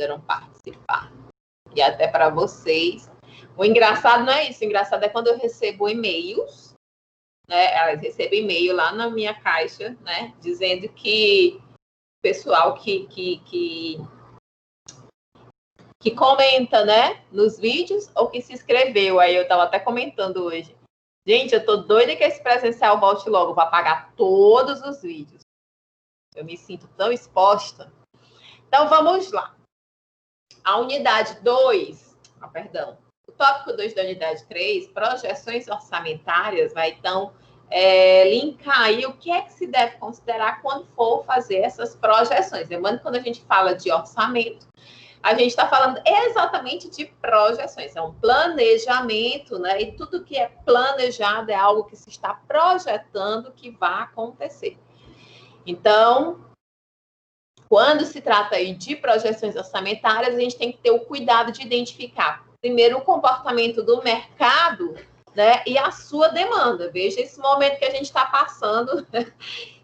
puderam participar. E até para vocês. O engraçado não é isso, o engraçado é quando eu recebo e-mails, né? Eu recebo e-mail lá na minha caixa, né? Dizendo que o pessoal que comenta, né? Nos vídeos ou que se inscreveu. Aí eu estava até comentando hoje. Gente, eu tô doida que esse presencial volte logo para apagar todos os vídeos. Eu me sinto tão exposta. Então, vamos lá. A unidade 2, perdão. O tópico 2 da unidade 3, projeções orçamentárias, vai então linkar aí o que é que se deve considerar quando for fazer essas projeções. Lembrando que quando a gente fala de orçamento, a gente está falando exatamente de projeções, é um planejamento, né? E tudo que é planejado é algo que se está projetando que vai acontecer. Então, quando se trata aí de projeções orçamentárias, a gente tem que ter o cuidado de identificar, primeiro, o comportamento do mercado, né? E a sua demanda. Veja esse momento que a gente está passando.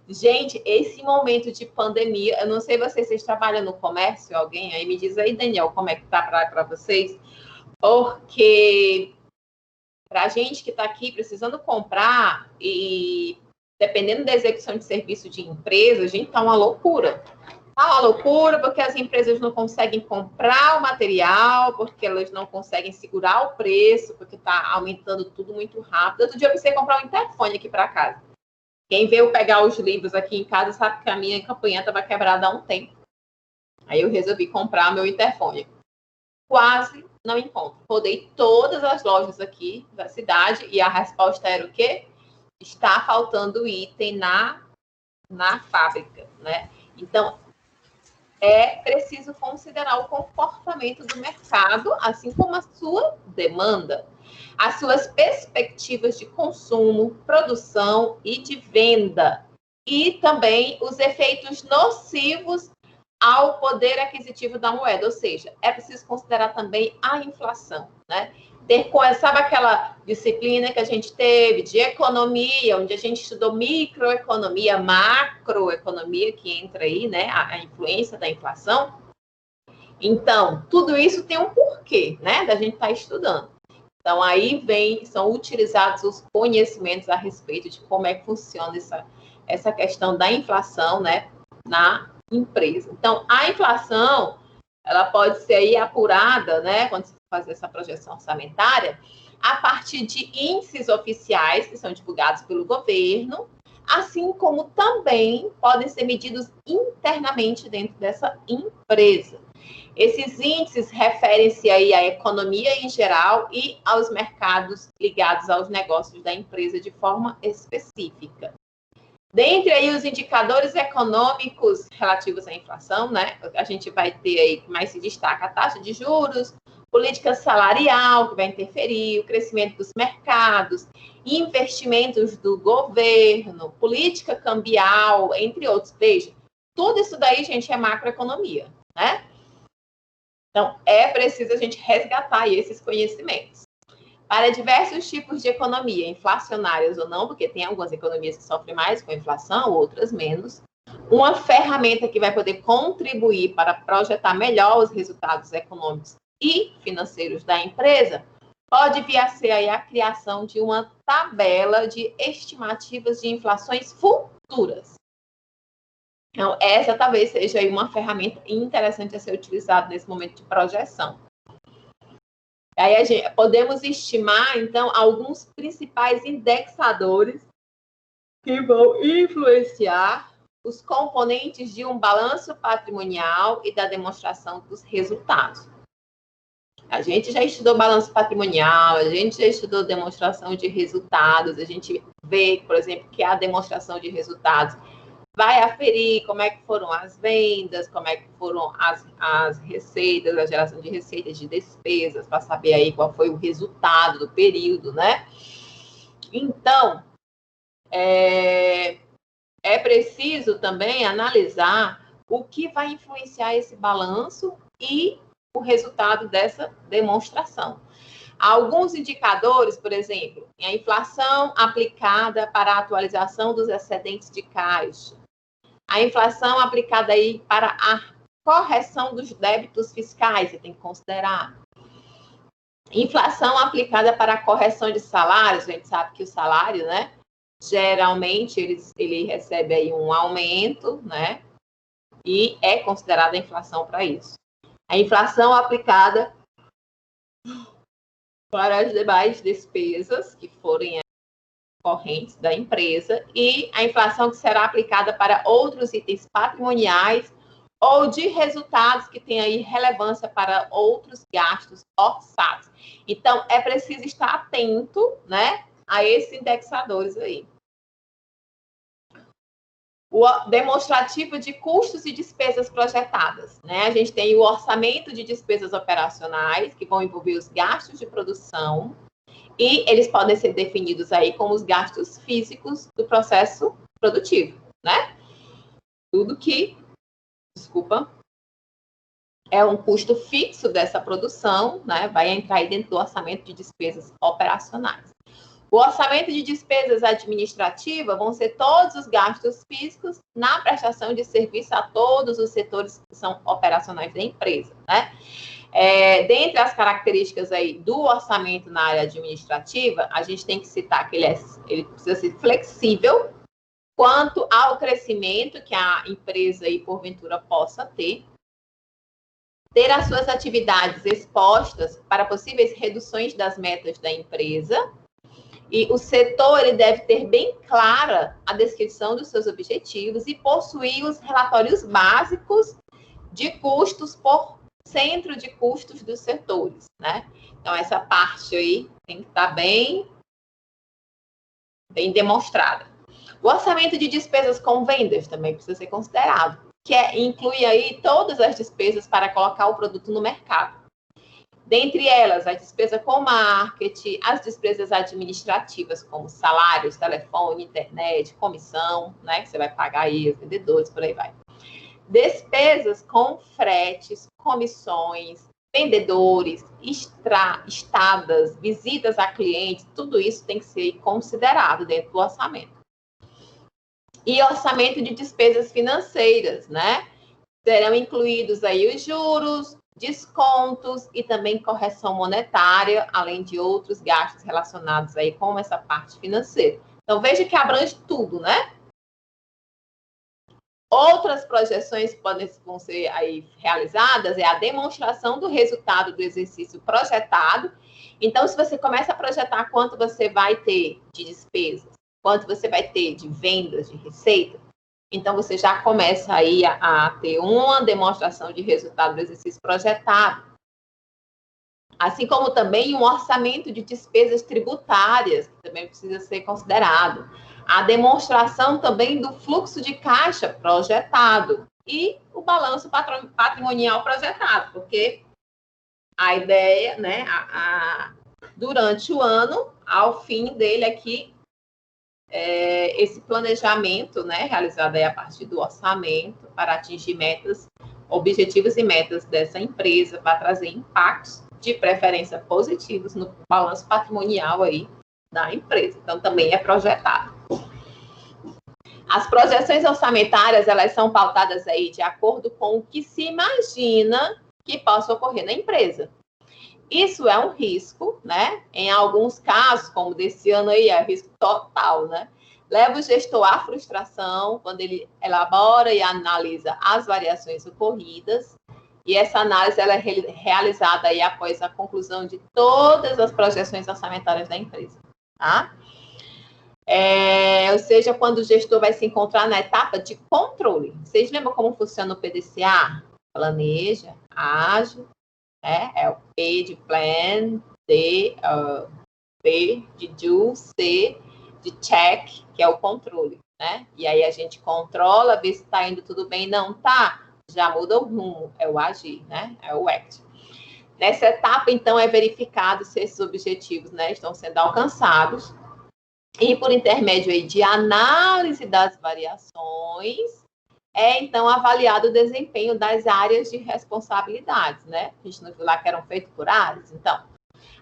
Gente, esse momento de pandemia, eu não sei vocês trabalham no comércio, alguém aí me diz aí, Daniel, como é que tá para vocês? Porque para a gente que está aqui precisando comprar e dependendo da execução de serviço de empresa, a gente tá uma loucura. Tá uma loucura porque as empresas não conseguem comprar o material, porque elas não conseguem segurar o preço, porque está aumentando tudo muito rápido. Outro dia eu precisei comprar um interfone aqui para casa. Quem veio pegar os livros aqui em casa sabe que a minha campanha estava quebrada há um tempo. Aí eu resolvi comprar meu interfone. Quase não encontro. Rodei todas as lojas aqui da cidade e a resposta era o quê? Está faltando item na fábrica, né? Então, é preciso considerar o comportamento do mercado, assim como a sua demanda, as suas perspectivas de consumo, produção e de venda, e também os efeitos nocivos ao poder aquisitivo da moeda, ou seja, é preciso considerar também a inflação, né? Sabe aquela disciplina que a gente teve de economia, onde a gente estudou microeconomia, macroeconomia, que entra aí, né? A influência da inflação. Então, tudo isso tem um porquê, né? Da gente estar estudando. Então, aí são utilizados os conhecimentos a respeito de como é que funciona essa questão da inflação, né? Na empresa. Então, a inflação, ela pode ser aí apurada, né? Quando fazer essa projeção orçamentária, a partir de índices oficiais que são divulgados pelo governo, assim como também podem ser medidos internamente dentro dessa empresa. Esses índices referem-se aí à economia em geral e aos mercados ligados aos negócios da empresa de forma específica. Dentre aí os indicadores econômicos relativos à inflação, né? A gente vai ter aí que mais se destaca a taxa de juros, política salarial, que vai interferir, o crescimento dos mercados, investimentos do governo, política cambial, entre outros. Veja, tudo isso daí, gente, é macroeconomia, né? Então, é preciso a gente resgatar aí esses conhecimentos. Para diversos tipos de economia, inflacionárias ou não, porque tem algumas economias que sofrem mais com a inflação, outras menos, uma ferramenta que vai poder contribuir para projetar melhor os resultados econômicos e financeiros da empresa, pode vir a ser aí a criação de uma tabela de estimativas de inflações futuras. Então, essa talvez seja aí uma ferramenta interessante a ser utilizada nesse momento de projeção. Aí podemos estimar, então, alguns principais indexadores que vão influenciar os componentes de um balanço patrimonial e da demonstração dos resultados. A gente já estudou balanço patrimonial, a gente já estudou demonstração de resultados, a gente vê, por exemplo, que a demonstração de resultados vai aferir como é que foram as vendas, como é que foram as receitas, a geração de receitas, de despesas, para saber aí qual foi o resultado do período, né? Então, é preciso também analisar o que vai influenciar esse balanço e o resultado dessa demonstração. Alguns indicadores, por exemplo, a inflação aplicada para a atualização dos excedentes de caixa, a inflação aplicada aí para a correção dos débitos fiscais, você tem que considerar. Inflação aplicada para a correção de salários, a gente sabe que o salário, né, geralmente ele recebe aí um aumento, né, e é considerada a inflação para isso. A inflação aplicada para as demais despesas que forem correntes da empresa e a inflação que será aplicada para outros itens patrimoniais ou de resultados que têm aí relevância para outros gastos orçados. Então, é preciso estar atento, né, a esses indexadores aí. O demonstrativo de custos e despesas projetadas, né? A gente tem o orçamento de despesas operacionais, que vão envolver os gastos de produção, e eles podem ser definidos aí como os gastos físicos do processo produtivo, né? Tudo que, é um custo fixo dessa produção, né? Vai entrar aí dentro do orçamento de despesas operacionais. O orçamento de despesas administrativas vão ser todos os gastos físicos na prestação de serviço a todos os setores que são operacionais da empresa, né? Dentre as características aí do orçamento na área administrativa, a gente tem que citar que ele precisa ser flexível quanto ao crescimento que a empresa aí, porventura, possa ter as suas atividades expostas para possíveis reduções das metas da empresa. E o setor ele deve ter bem clara a descrição dos seus objetivos e possuir os relatórios básicos de custos por centro de custos dos setores, né? Então, essa parte aí tem que estar bem demonstrada. O orçamento de despesas com vendas também precisa ser considerado, que inclui aí todas as despesas para colocar o produto no mercado. Dentre elas, a despesa com marketing, as despesas administrativas, como salários, telefone, internet, comissão, né? Que você vai pagar aí os vendedores, por aí vai. Despesas com fretes, comissões, vendedores, estadas, visitas a clientes, tudo isso tem que ser considerado dentro do orçamento. E orçamento de despesas financeiras, né? Serão incluídos aí os juros, descontos e também correção monetária, além de outros gastos relacionados aí com essa parte financeira. Então, veja que abrange tudo, né? Outras projeções que vão ser aí realizadas é a demonstração do resultado do exercício projetado. Então, se você começa a projetar quanto você vai ter de despesas, quanto você vai ter de vendas, de receita, então você já começa aí a ter uma demonstração de resultado do exercício projetado. Assim como também um orçamento de despesas tributárias, que também precisa ser considerado. A demonstração também do fluxo de caixa projetado e o balanço patrimonial projetado, porque a ideia, né, durante o ano, ao fim dele aqui, esse planejamento, né, realizado aí a partir do orçamento para atingir metas, objetivos e metas dessa empresa, vai trazer impactos de preferência positivos no balanço patrimonial aí da empresa. Então, também é projetado. As projeções orçamentárias, elas são pautadas aí de acordo com o que se imagina que possa ocorrer na empresa. Isso é um risco, né? Em alguns casos, como desse ano aí, é risco total, né? Leva o gestor à frustração quando ele elabora e analisa as variações ocorridas. E essa análise ela é realizada aí após a conclusão de todas as projeções orçamentárias da empresa, tá? Ou seja, quando o gestor vai se encontrar na etapa de controle. Vocês lembram como funciona o PDCA? Planeja, age, é o P de plan, D, P de do, C de check, que é o controle, né? E aí a gente controla, vê se está indo tudo bem, não tá, já muda o rumo, é o agir, né? É o act. Nessa etapa, então, é verificado se esses objetivos, né, estão sendo alcançados e por intermédio aí de análise das variações, então, avaliado o desempenho das áreas de responsabilidades, né? A gente não viu lá que eram feitos por áreas. Então,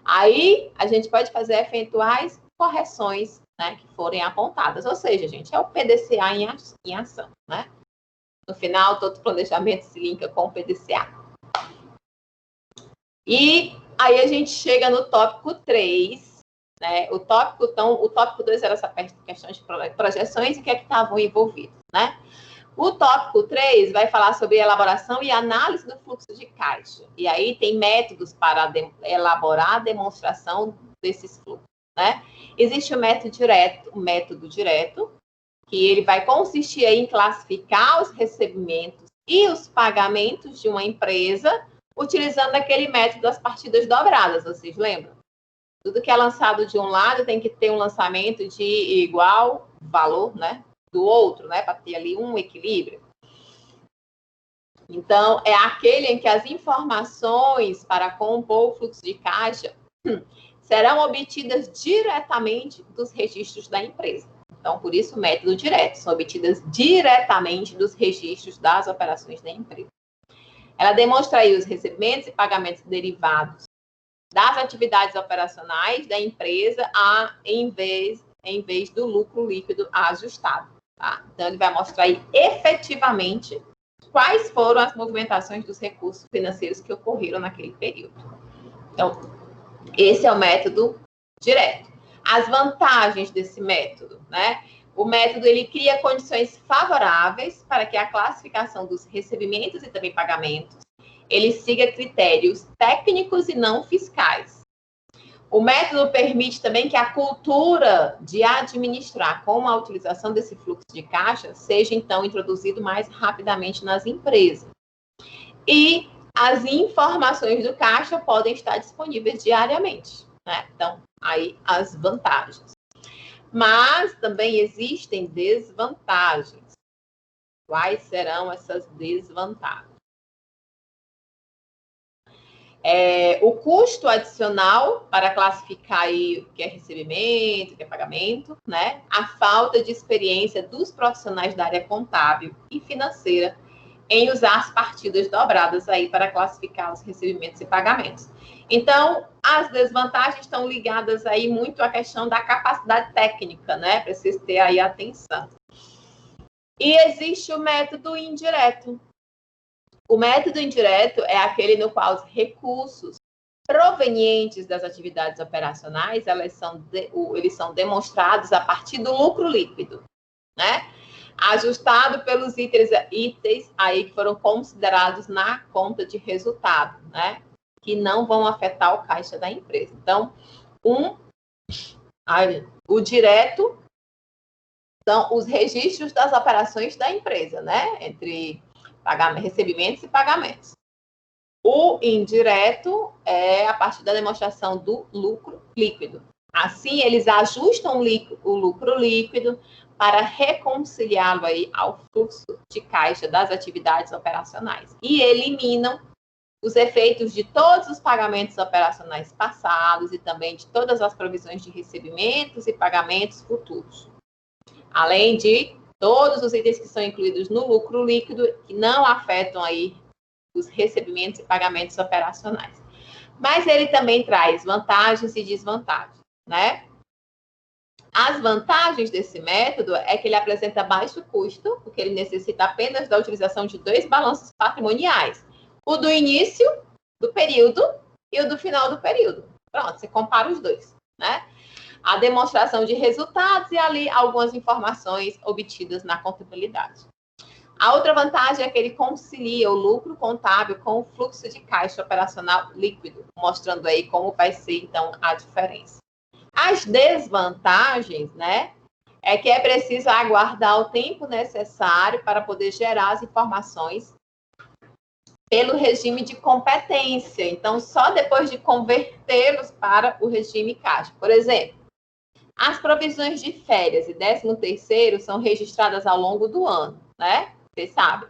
aí a gente pode fazer eventuais correções, né, que forem apontadas. Ou seja, gente, é o PDCA em ação, né? No final, todo planejamento se linka com o PDCA. E aí a gente chega no tópico 3, né? O tópico 2 era essa questão de projeções e o que é que estavam envolvidos, né? O tópico 3 vai falar sobre elaboração e análise do fluxo de caixa. E aí tem métodos para elaborar a demonstração desses fluxos, né? Existe o método direto, que ele vai consistir em classificar os recebimentos e os pagamentos de uma empresa utilizando aquele método das partidas dobradas, vocês lembram? Tudo que é lançado de um lado tem que ter um lançamento de igual valor, né? Do outro, né? Para ter ali um equilíbrio. Então, é aquele em que as informações para compor o fluxo de caixa serão obtidas diretamente dos registros da empresa. Então, por isso, o método direto, são obtidas diretamente dos registros das operações da empresa. Ela demonstra aí os recebimentos e pagamentos derivados das atividades operacionais da empresa em vez do lucro líquido ajustado. Tá? Então, ele vai mostrar aí efetivamente quais foram as movimentações dos recursos financeiros que ocorreram naquele período. Então, esse é o método direto. As vantagens desse método, né? O método, ele cria condições favoráveis para que a classificação dos recebimentos e também pagamentos, ele siga critérios técnicos e não fiscais. O método permite também que a cultura de administrar com a utilização desse fluxo de caixa seja, então, introduzido mais rapidamente nas empresas. E as informações do caixa podem estar disponíveis diariamente, né? Então, aí as vantagens. Mas também existem desvantagens. Quais serão essas desvantagens? O custo adicional para classificar aí o que é recebimento, o que é pagamento, né? A falta de experiência dos profissionais da área contábil e financeira em usar as partidas dobradas aí para classificar os recebimentos e pagamentos. Então, as desvantagens estão ligadas aí muito à questão da capacidade técnica, né? Precisa ter aí atenção. E existe o método indireto. O método indireto é aquele no qual os recursos provenientes das atividades operacionais, eles são demonstrados a partir do lucro líquido, né? Ajustado pelos itens aí que foram considerados na conta de resultado, né? Que não vão afetar o caixa da empresa. Então, o direto são os registros das operações da empresa, né? Entre recebimentos e pagamentos. O indireto é a partir da demonstração do lucro líquido. Assim, eles ajustam o lucro líquido para reconciliá-lo aí ao fluxo de caixa das atividades operacionais e eliminam os efeitos de todos os pagamentos operacionais passados e também de todas as provisões de recebimentos e pagamentos futuros. Além de todos os itens que são incluídos no lucro líquido que não afetam aí os recebimentos e pagamentos operacionais. Mas ele também traz vantagens e desvantagens, né? As vantagens desse método é que ele apresenta baixo custo, porque ele necessita apenas da utilização de 2 balanços patrimoniais. O do início do período e o do final do período. Pronto, você compara os dois, né? A demonstração de resultados e ali algumas informações obtidas na contabilidade. A outra vantagem é que ele concilia o lucro contábil com o fluxo de caixa operacional líquido, mostrando aí como vai ser, então, a diferença. As desvantagens, né, é que é preciso aguardar o tempo necessário para poder gerar as informações pelo regime de competência. Então, só depois de convertê-los para o regime caixa. Por exemplo, as provisões de férias e 13º são registradas ao longo do ano, né? Você sabe.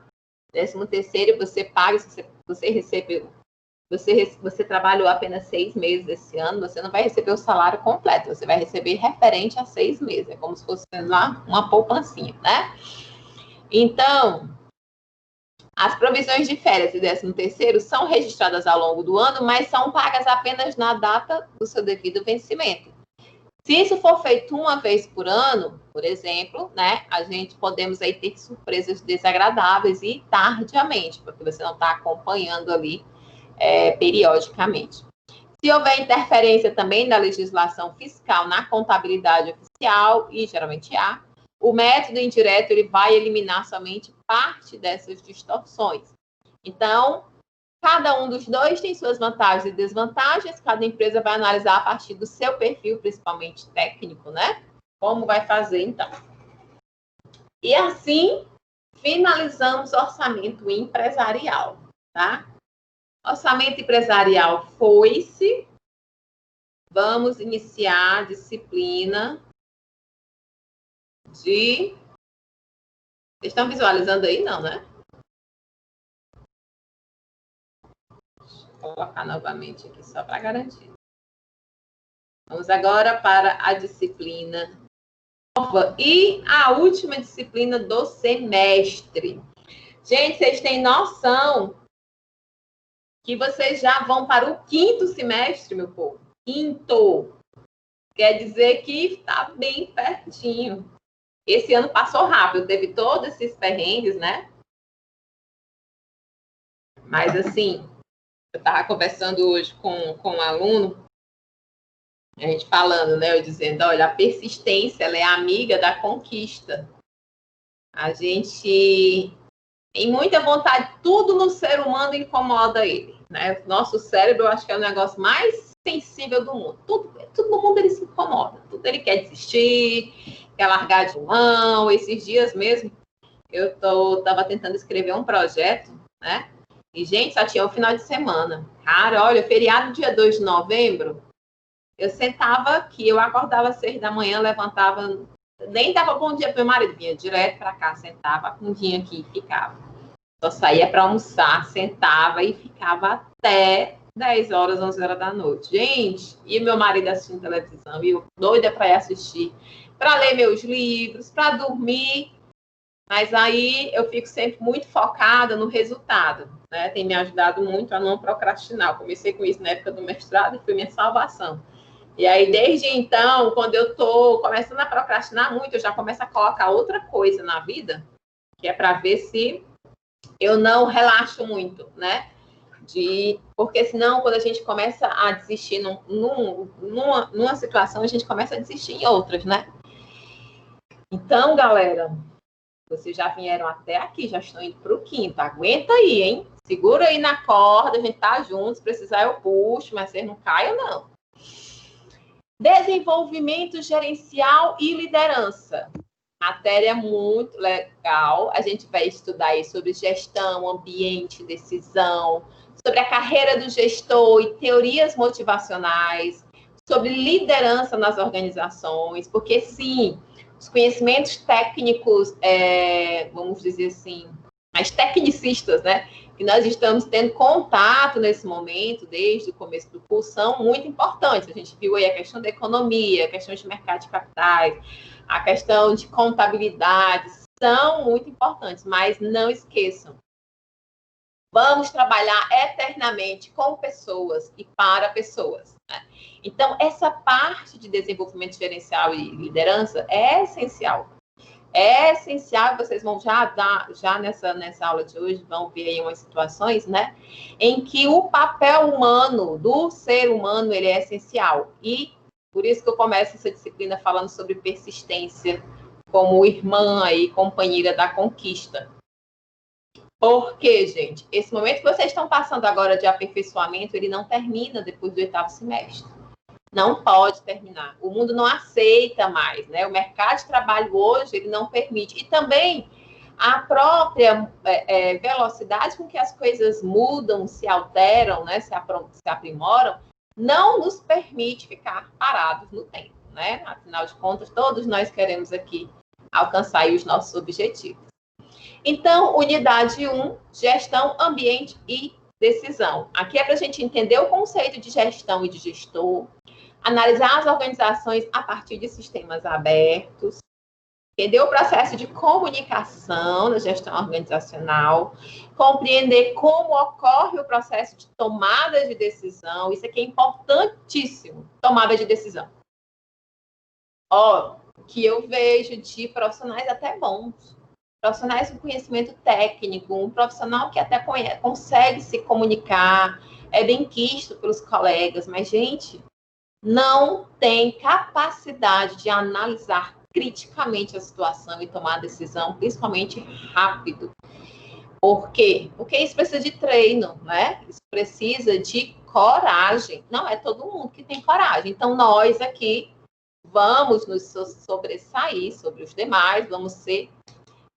13º você paga, se você recebeu, você trabalhou apenas 6 meses esse ano, você não vai receber o salário completo, você vai receber referente a 6 meses. É como se fosse lá uma poupancinha, né? Então, as provisões de férias e 13º são registradas ao longo do ano, mas são pagas apenas na data do seu devido vencimento. Se isso for feito uma vez por ano, por exemplo, né, a gente podemos aí ter surpresas desagradáveis e tardiamente, porque você não está acompanhando ali periodicamente. Se houver interferência também da legislação fiscal na contabilidade oficial, e geralmente há, o método indireto ele vai eliminar somente parte dessas distorções. Então, cada um dos dois tem suas vantagens e desvantagens, cada empresa vai analisar a partir do seu perfil, principalmente técnico, né? Como vai fazer, então. E assim, finalizamos o orçamento empresarial, tá? Orçamento empresarial foi-se. Vamos iniciar a disciplina de... Vocês estão visualizando aí? Não, né? Vou colocar novamente aqui só para garantir. Vamos agora para a disciplina nova e a última disciplina do semestre. Gente, vocês têm noção que vocês já vão para o 5º semestre, meu povo? 5º. Quer dizer que está bem pertinho. Esse ano passou rápido, teve todos esses perrengues, né? Mas, assim, eu estava conversando hoje com um aluno, a gente falando, né? Eu dizendo, olha, a persistência, ela é amiga da conquista. A gente tem muita vontade, tudo no ser humano incomoda ele, né? Nosso cérebro, eu acho que é o negócio mais sensível do mundo. Tudo no mundo ele se incomoda, tudo ele quer desistir, quer largar de mão. Esses dias mesmo, eu estava tentando escrever um projeto, né? E, gente, só tinha o final de semana. Cara, olha, feriado dia 2 de novembro, eu sentava aqui, eu acordava às 6 da manhã, levantava, nem dava bom dia pro meu marido, vinha direto para cá, sentava a bundinha aqui e ficava. Só saía para almoçar, sentava e ficava até 10 horas, 11 horas da noite. Gente, e meu marido assistindo televisão, e eu doida para ir assistir, para ler meus livros, para dormir. Mas aí eu fico sempre muito focada no resultado, né? Tem me ajudado muito a não procrastinar. Eu comecei com isso na época do mestrado e foi minha salvação. E aí, desde então, quando eu estou começando a procrastinar muito, eu já começo a colocar outra coisa na vida, que é para ver se eu não relaxo muito, né? Porque senão, quando a gente começa a desistir numa situação, a gente começa a desistir em outras, né? Então, galera, vocês já vieram até aqui, já estão indo para o 5º. Aguenta aí, hein? Segura aí na corda, a gente tá junto. Se precisar, eu puxo, mas vocês não caiam, não. Desenvolvimento gerencial e liderança. Matéria muito legal. A gente vai estudar aí sobre gestão, ambiente, decisão, sobre a carreira do gestor e teorias motivacionais, sobre liderança nas organizações, porque sim, os conhecimentos técnicos, vamos dizer assim, mais tecnicistas, né? Que nós estamos tendo contato nesse momento, desde o começo do curso, são muito importantes. A gente viu aí a questão da economia, a questão de mercado de capitais, a questão de contabilidade, são muito importantes, mas não esqueçam. Vamos trabalhar eternamente com pessoas e para pessoas, né? Então, essa parte de desenvolvimento gerencial e liderança é essencial. É essencial, vocês vão já nessa aula de hoje, vão ver aí umas situações, né? Em que o papel humano, do ser humano, ele é essencial. E por isso que eu começo essa disciplina falando sobre persistência, como irmã e companheira da conquista. Porque, gente, esse momento que vocês estão passando agora de aperfeiçoamento, ele não termina depois do 8º semestre. Não pode terminar. O mundo não aceita mais, né? O mercado de trabalho hoje, ele não permite. E também a própria velocidade com que as coisas mudam, se alteram, né? Se aprimoram, não nos permite ficar parados no tempo, né? Afinal de contas, todos nós queremos aqui alcançar os nossos objetivos. Então, unidade 1, gestão, ambiente e decisão. Aqui é para a gente entender o conceito de gestão e de gestor, analisar as organizações a partir de sistemas abertos, entender o processo de comunicação da gestão organizacional, compreender como ocorre o processo de tomada de decisão. Isso aqui é importantíssimo, tomada de decisão. Ó, que eu vejo de profissionais até bons, profissionais com conhecimento técnico, um profissional que até consegue se comunicar, é bem quisto pelos colegas, mas, gente, não tem capacidade de analisar criticamente a situação e tomar a decisão, principalmente rápido. Por quê? Porque isso precisa de treino, né? Isso precisa de coragem. Não é todo mundo que tem coragem. Então, nós aqui vamos nos sobressair sobre os demais, vamos ser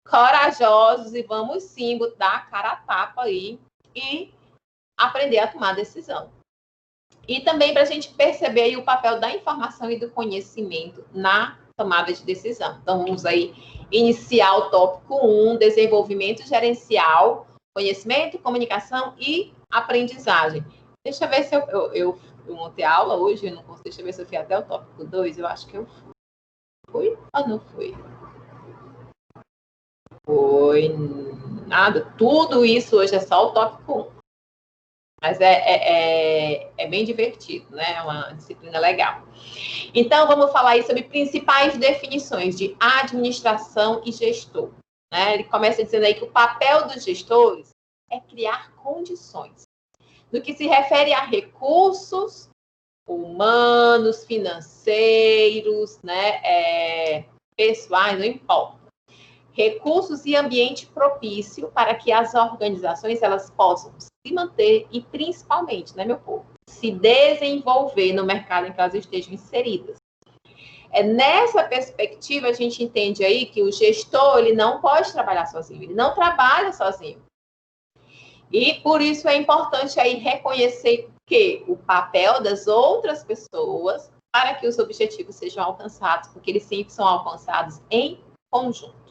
corajosos e vamos sim dar a cara a tapa aí e aprender a tomar decisão. E também para a gente perceber aí o papel da informação e do conhecimento na tomada de decisão. Então, vamos aí iniciar o tópico 1, desenvolvimento gerencial, conhecimento, comunicação e aprendizagem. Deixa eu ver se eu montei a aula hoje, eu não consigo, deixa eu ver se eu fui até o tópico 2, eu acho que eu fui ou não fui? Foi nada, tudo isso hoje é só o tópico 1. Mas é bem divertido, né? É uma disciplina legal. Então, vamos falar aí sobre principais definições de administração e gestor. Né? Ele começa dizendo aí que o papel dos gestores é criar condições. No que se refere a recursos humanos, financeiros, né? Pessoais, não importa. Recursos e ambiente propício para que as organizações elas possam se manter e, principalmente, né, meu povo, se desenvolver no mercado em que elas estejam inseridas. Nessa perspectiva, a gente entende aí que o gestor ele não pode trabalhar sozinho, ele não trabalha sozinho. E por isso é importante aí reconhecer que o papel das outras pessoas para que os objetivos sejam alcançados, porque eles sempre são alcançados em conjunto.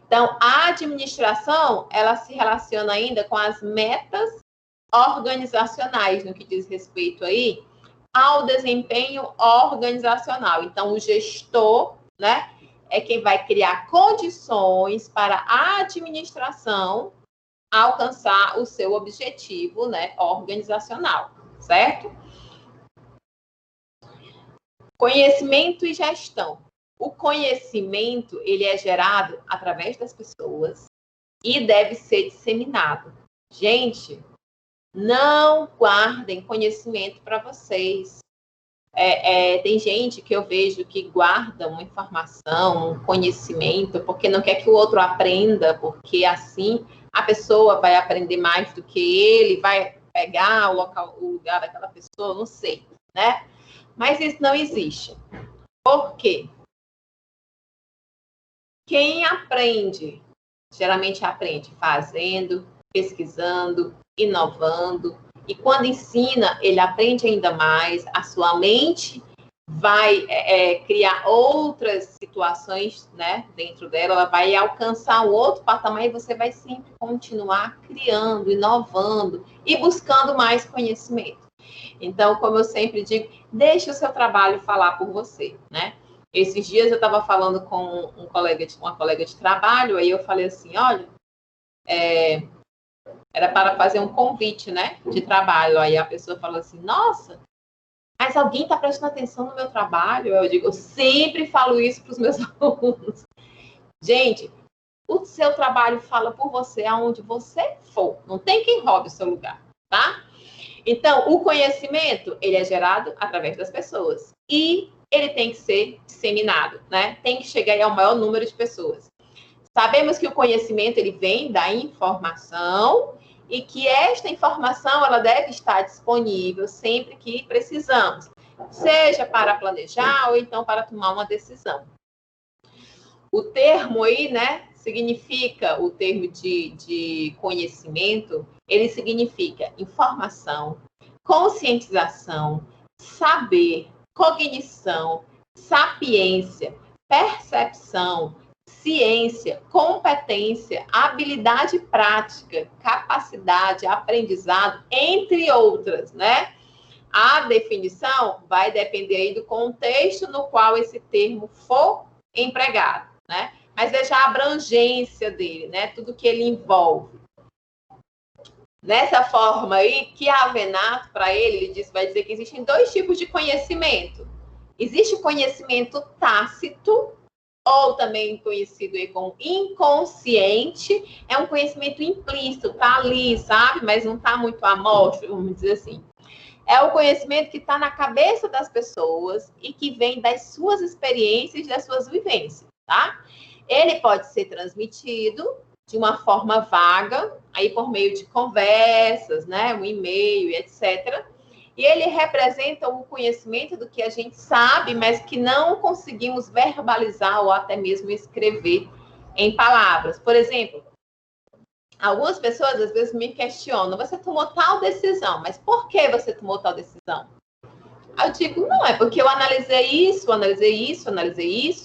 Então, a administração, ela se relaciona ainda com as metas organizacionais, no que diz respeito aí ao desempenho organizacional. Então, o gestor, né, é quem vai criar condições para a administração alcançar o seu objetivo, né, organizacional, certo? Conhecimento e gestão. O conhecimento, ele é gerado através das pessoas e deve ser disseminado. Gente, não guardem conhecimento para vocês. Tem gente que eu vejo que guarda uma informação, um conhecimento, porque não quer que o outro aprenda, porque assim a pessoa vai aprender mais do que ele, vai pegar o lugar daquela pessoa, não sei, né? Mas isso não existe. Por quê? Quem aprende, geralmente aprende fazendo, pesquisando, inovando. E quando ensina, ele aprende ainda mais, a sua mente vai criar outras situações, né, dentro dela, ela vai alcançar um outro patamar e você vai sempre continuar criando, inovando e buscando mais conhecimento. Então, como eu sempre digo, deixe o seu trabalho falar por você, né? Esses dias eu estava falando com uma colega de trabalho, aí eu falei assim, olha, era para fazer um convite, né, de trabalho. Aí a pessoa falou assim, nossa, mas alguém está prestando atenção no meu trabalho? Eu digo, eu sempre falo isso para os meus alunos. Gente, o seu trabalho fala por você aonde você for. Não tem quem roube o seu lugar, tá? Então, o conhecimento, ele é gerado através das pessoas. E ele tem que ser disseminado, né? Tem que chegar ao maior número de pessoas. Sabemos que o conhecimento, ele vem da informação e que esta informação, ela deve estar disponível sempre que precisamos, seja para planejar ou então para tomar uma decisão. O termo aí, né, significa, o termo de conhecimento, ele significa informação, conscientização, saber, cognição, sapiência, percepção, ciência, competência, habilidade prática, capacidade, aprendizado, entre outras, né? A definição vai depender aí do contexto no qual esse termo for empregado, né? Mas veja a abrangência dele, né? Tudo que ele envolve. Nessa forma aí, que Avenato, para ele, vai dizer que existem dois tipos de conhecimento. Existe o conhecimento tácito, ou também conhecido aí como inconsciente, é um conhecimento implícito, tá ali, sabe? Mas não tá muito à mostra, vamos dizer assim. É o conhecimento que está na cabeça das pessoas e que vem das suas experiências, das suas vivências, tá? Ele pode ser transmitido de uma forma vaga, aí por meio de conversas, né? Um e-mail, etc. E ele representa o conhecimento do que a gente sabe, mas que não conseguimos verbalizar ou até mesmo escrever em palavras. Por exemplo, algumas pessoas às vezes me questionam, você tomou tal decisão, mas por que você tomou tal decisão? Eu digo, não, é porque eu analisei isso,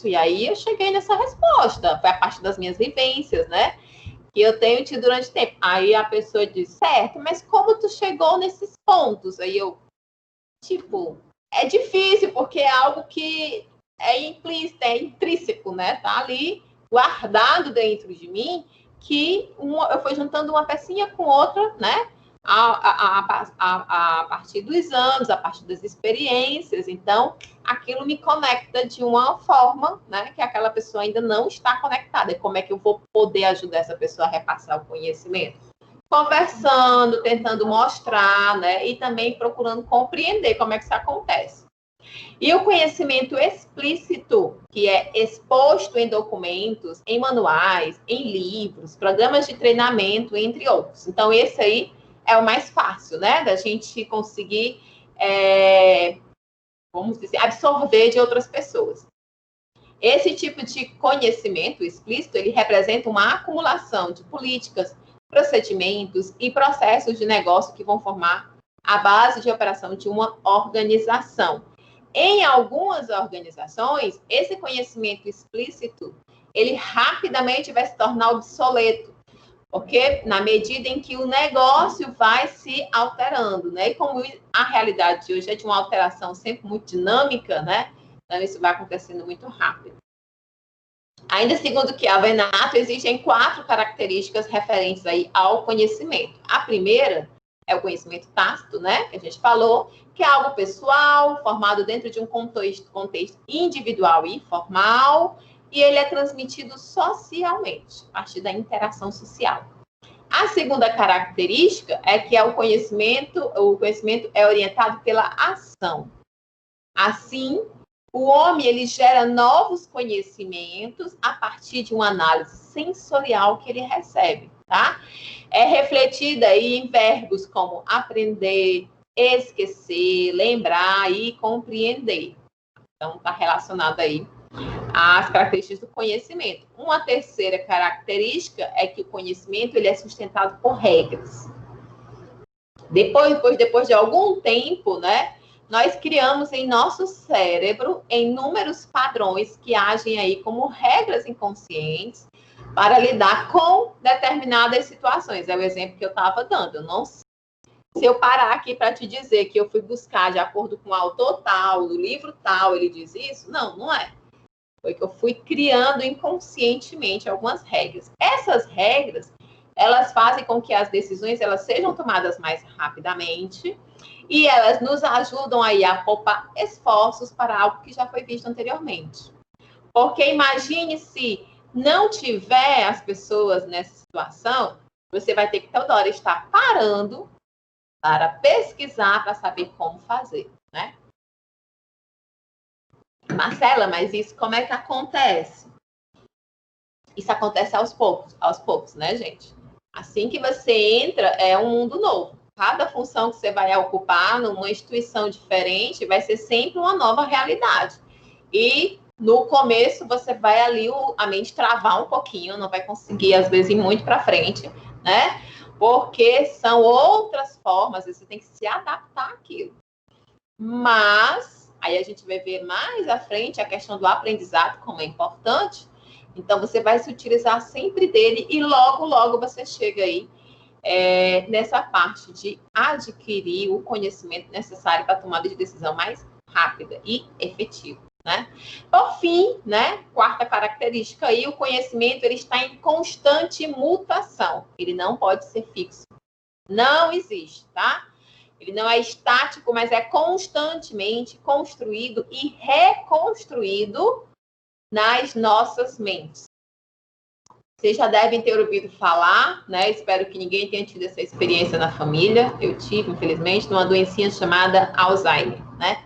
e aí eu cheguei nessa resposta. Foi a partir das minhas vivências, né? Que eu tenho tido durante o tempo. Aí a pessoa diz, certo, mas como tu chegou nesses pontos? Aí eu, tipo, é difícil, porque é algo que é implícito, é intrínseco, né? Tá ali guardado dentro de mim, que eu fui juntando uma pecinha com outra, né? A partir dos anos, a partir das experiências. Então, aquilo me conecta de uma forma, né, que aquela pessoa ainda não está conectada. E como é que eu vou poder ajudar essa pessoa a repassar o conhecimento? Conversando, tentando mostrar, né, e também procurando compreender como é que isso acontece. E o conhecimento explícito, que é exposto em documentos, em manuais, em livros, programas de treinamento, entre outros. Então, esse aí é o mais fácil, né, da gente conseguir, vamos dizer, absorver de outras pessoas. Esse tipo de conhecimento explícito, ele representa uma acumulação de políticas, procedimentos e processos de negócio que vão formar a base de operação de uma organização. Em algumas organizações, esse conhecimento explícito, ele rapidamente vai se tornar obsoleto, porque na medida em que o negócio vai se alterando, né? E como a realidade de hoje é de uma alteração sempre muito dinâmica, né? Então, isso vai acontecendo muito rápido. Ainda segundo que a Venato, existem 4 características referentes aí ao conhecimento. A primeira é o conhecimento tácito, né? Que a gente falou, que é algo pessoal, formado dentro de um contexto individual e informal, e ele é transmitido socialmente, a partir da interação social. A segunda característica é que o conhecimento é orientado pela ação. Assim, o homem ele gera novos conhecimentos a partir de uma análise sensorial que ele recebe, tá? É refletida aí em verbos como aprender, esquecer, lembrar e compreender. Então, está relacionado aí às características do conhecimento. Uma terceira característica é que o conhecimento ele é sustentado por regras. Depois de algum tempo, né, nós criamos em nosso cérebro inúmeros padrões que agem aí como regras inconscientes para lidar com determinadas situações. É o exemplo que eu estava dando. Eu não sei. Se eu parar aqui para te dizer que eu fui buscar de acordo com o autor tal, do livro tal, ele diz isso? Não, não é. Foi que eu fui criando inconscientemente algumas regras. Essas regras, elas fazem com que as decisões elas sejam tomadas mais rapidamente e elas nos ajudam aí a poupar esforços para algo que já foi visto anteriormente. Porque imagine se não tiver as pessoas nessa situação, você vai ter que toda hora estar parando para pesquisar, para saber como fazer, né? Marcela, mas isso como é que acontece? Isso acontece aos poucos, né, gente? Assim que você entra, é um mundo novo. Cada função que você vai ocupar numa instituição diferente vai ser sempre uma nova realidade. E no começo você vai ali a mente travar um pouquinho, não vai conseguir às vezes ir muito para frente, né? Porque são outras formas, você tem que se adaptar àquilo. Mas aí a gente vai ver mais à frente a questão do aprendizado, como é importante. Então, você vai se utilizar sempre dele e logo você chega aí nessa parte de adquirir o conhecimento necessário para a tomada de decisão mais rápida e efetiva, né? Por fim, né, quarta característica aí, o conhecimento ele está em constante mutação. Ele não pode ser fixo. Não existe, tá? Ele não é estático, mas é constantemente construído e reconstruído nas nossas mentes. Vocês já devem ter ouvido falar, né? Espero que ninguém tenha tido essa experiência na família. Eu tive, infelizmente, numa doencinha chamada Alzheimer, né?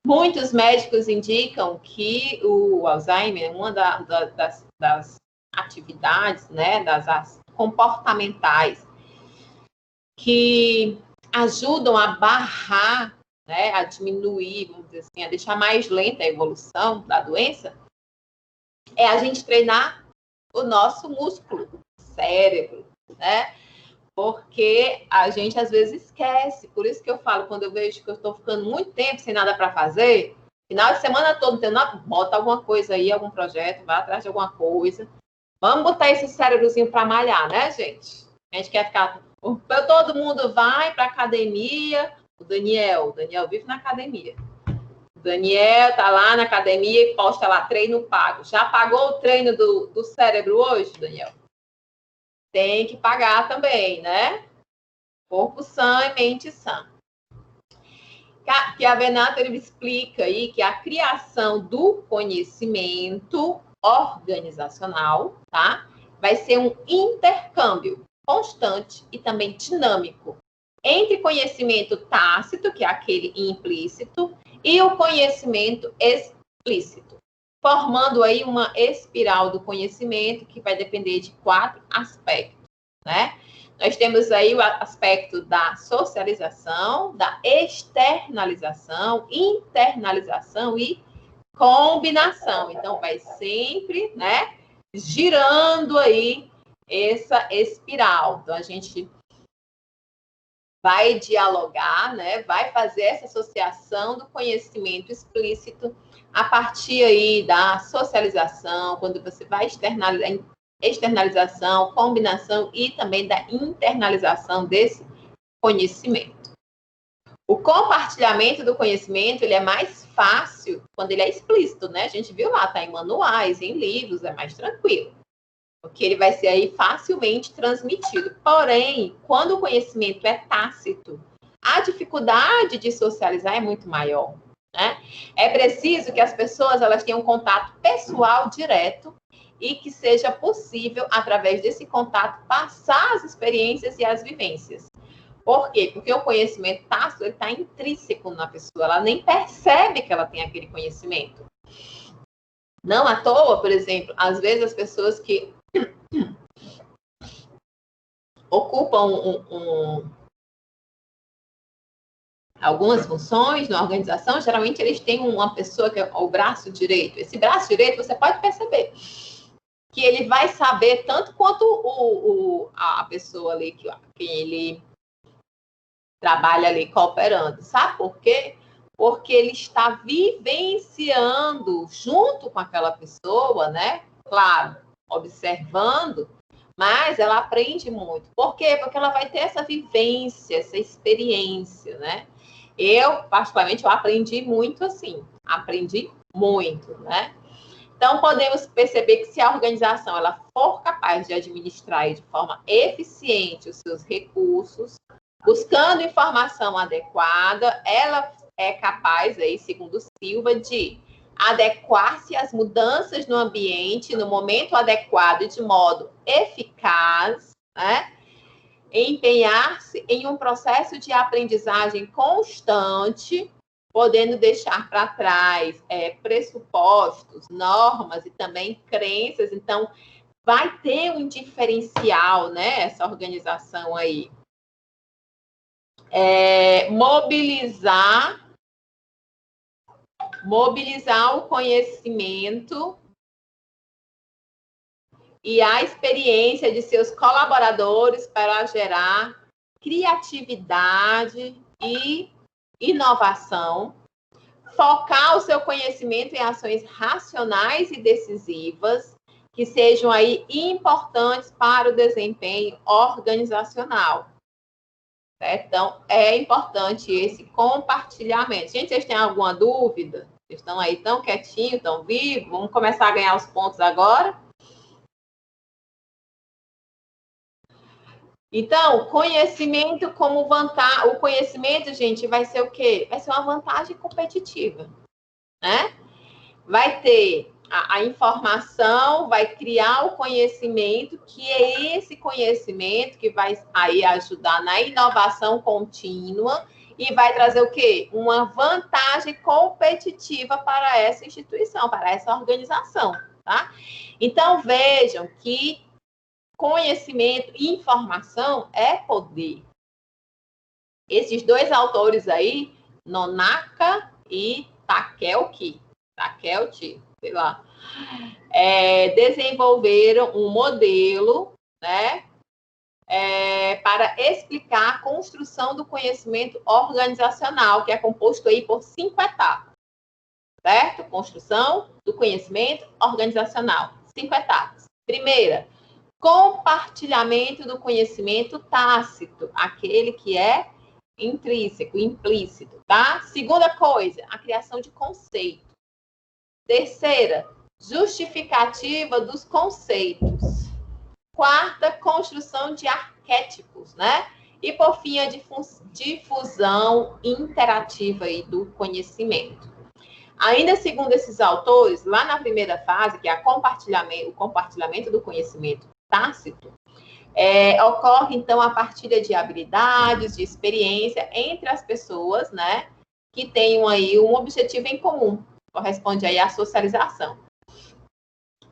Muitos médicos indicam que o Alzheimer, uma das atividades, né, das comportamentais que ajudam a barrar, né, a diminuir, vamos dizer assim, a deixar mais lenta a evolução da doença, é a gente treinar o nosso músculo, o cérebro, né? Porque a gente às vezes esquece. Por isso que eu falo, quando eu vejo que eu estou ficando muito tempo sem nada para fazer, final de semana todo, bota alguma coisa aí, algum projeto, vai atrás de alguma coisa. Vamos botar esse cérebrozinho para malhar, né, gente? A gente quer ficar... Todo mundo vai para academia. O Daniel vive na academia. O Daniel tá lá na academia e posta lá treino pago. Já pagou o treino do cérebro hoje, Daniel? Tem que pagar também, né? Corpo sã e mente sã. Que a Venato ele explica aí que a criação do conhecimento organizacional, tá? Vai ser um intercâmbio constante e também dinâmico entre conhecimento tácito, que é aquele implícito, e o conhecimento explícito, formando aí uma espiral do conhecimento que vai depender de 4 aspectos, né? Nós temos aí o aspecto da socialização, da externalização, internalização e combinação. Então, vai sempre, né, girando aí essa espiral. Então, a gente vai dialogar, né, vai fazer essa associação do conhecimento explícito a partir aí da socialização, quando você vai externalização, combinação e também da internalização desse conhecimento. O compartilhamento do conhecimento, ele é mais fácil quando ele é explícito, né? A gente viu lá, tá em manuais, em livros, é mais tranquilo. Porque ele vai ser aí facilmente transmitido. Porém, quando o conhecimento é tácito, a dificuldade de socializar é muito maior, né? É preciso que as pessoas elas tenham um contato pessoal direto e que seja possível, através desse contato, passar as experiências e as vivências. Por quê? Porque o conhecimento tácito está intrínseco na pessoa, ela nem percebe que ela tem aquele conhecimento. Não à toa, por exemplo, às vezes as pessoas que ocupam algumas funções na organização, geralmente eles têm uma pessoa que é o braço direito. Esse braço direito, você pode perceber que ele vai saber tanto quanto a pessoa ali que ele trabalha ali cooperando. Sabe por quê? Porque ele está vivenciando junto com aquela pessoa, né? Claro, observando, mas ela aprende muito. Por quê? Porque ela vai ter essa vivência, essa experiência, né? Eu, particularmente, eu aprendi muito assim. Aprendi muito, né? Então, podemos perceber que se a organização ela for capaz de administrar de forma eficiente os seus recursos, buscando informação adequada, ela é capaz, aí, segundo Silva, de adequar-se às mudanças no ambiente, no momento adequado e de modo eficaz, né? Empenhar-se em um processo de aprendizagem constante, podendo deixar para trás pressupostos, normas e também crenças. Então, vai ter um diferencial, né? Essa organização aí. Mobilizar o conhecimento e a experiência de seus colaboradores para gerar criatividade e inovação, focar o seu conhecimento em ações racionais e decisivas que sejam aí importantes para o desempenho organizacional. Certo? Então, é importante esse compartilhamento. Gente, vocês têm alguma dúvida? Vocês estão aí tão quietinhos, tão vivos? Vamos começar a ganhar os pontos agora? Então, conhecimento como vantagem, o conhecimento, gente, vai ser o quê? Vai ser uma vantagem competitiva, né? Vai ter a informação, vai criar o conhecimento, que é esse conhecimento que vai aí ajudar na inovação contínua e vai trazer o quê? Uma vantagem competitiva para essa instituição, para essa organização, tá? Então, vejam que conhecimento e informação é poder. Esses dois autores aí, Nonaka e Takelti, sei lá, desenvolveram um modelo, né, para explicar a construção do conhecimento organizacional, que é composto aí por 5 etapas, certo? Construção do conhecimento organizacional, 5 etapas. Primeira, compartilhamento do conhecimento tácito, aquele que é intrínseco, implícito, tá? Segunda coisa, a criação de conceito. Terceira, justificativa dos conceitos. Quarta, construção de arquétipos, né? E, por fim, a difusão interativa aí do conhecimento. Ainda segundo esses autores, lá na primeira fase, que é o compartilhamento do conhecimento tácito, ocorre, então, a partilha de habilidades, de experiência entre as pessoas, né? Que tenham aí um objetivo em comum. Corresponde aí à socialização.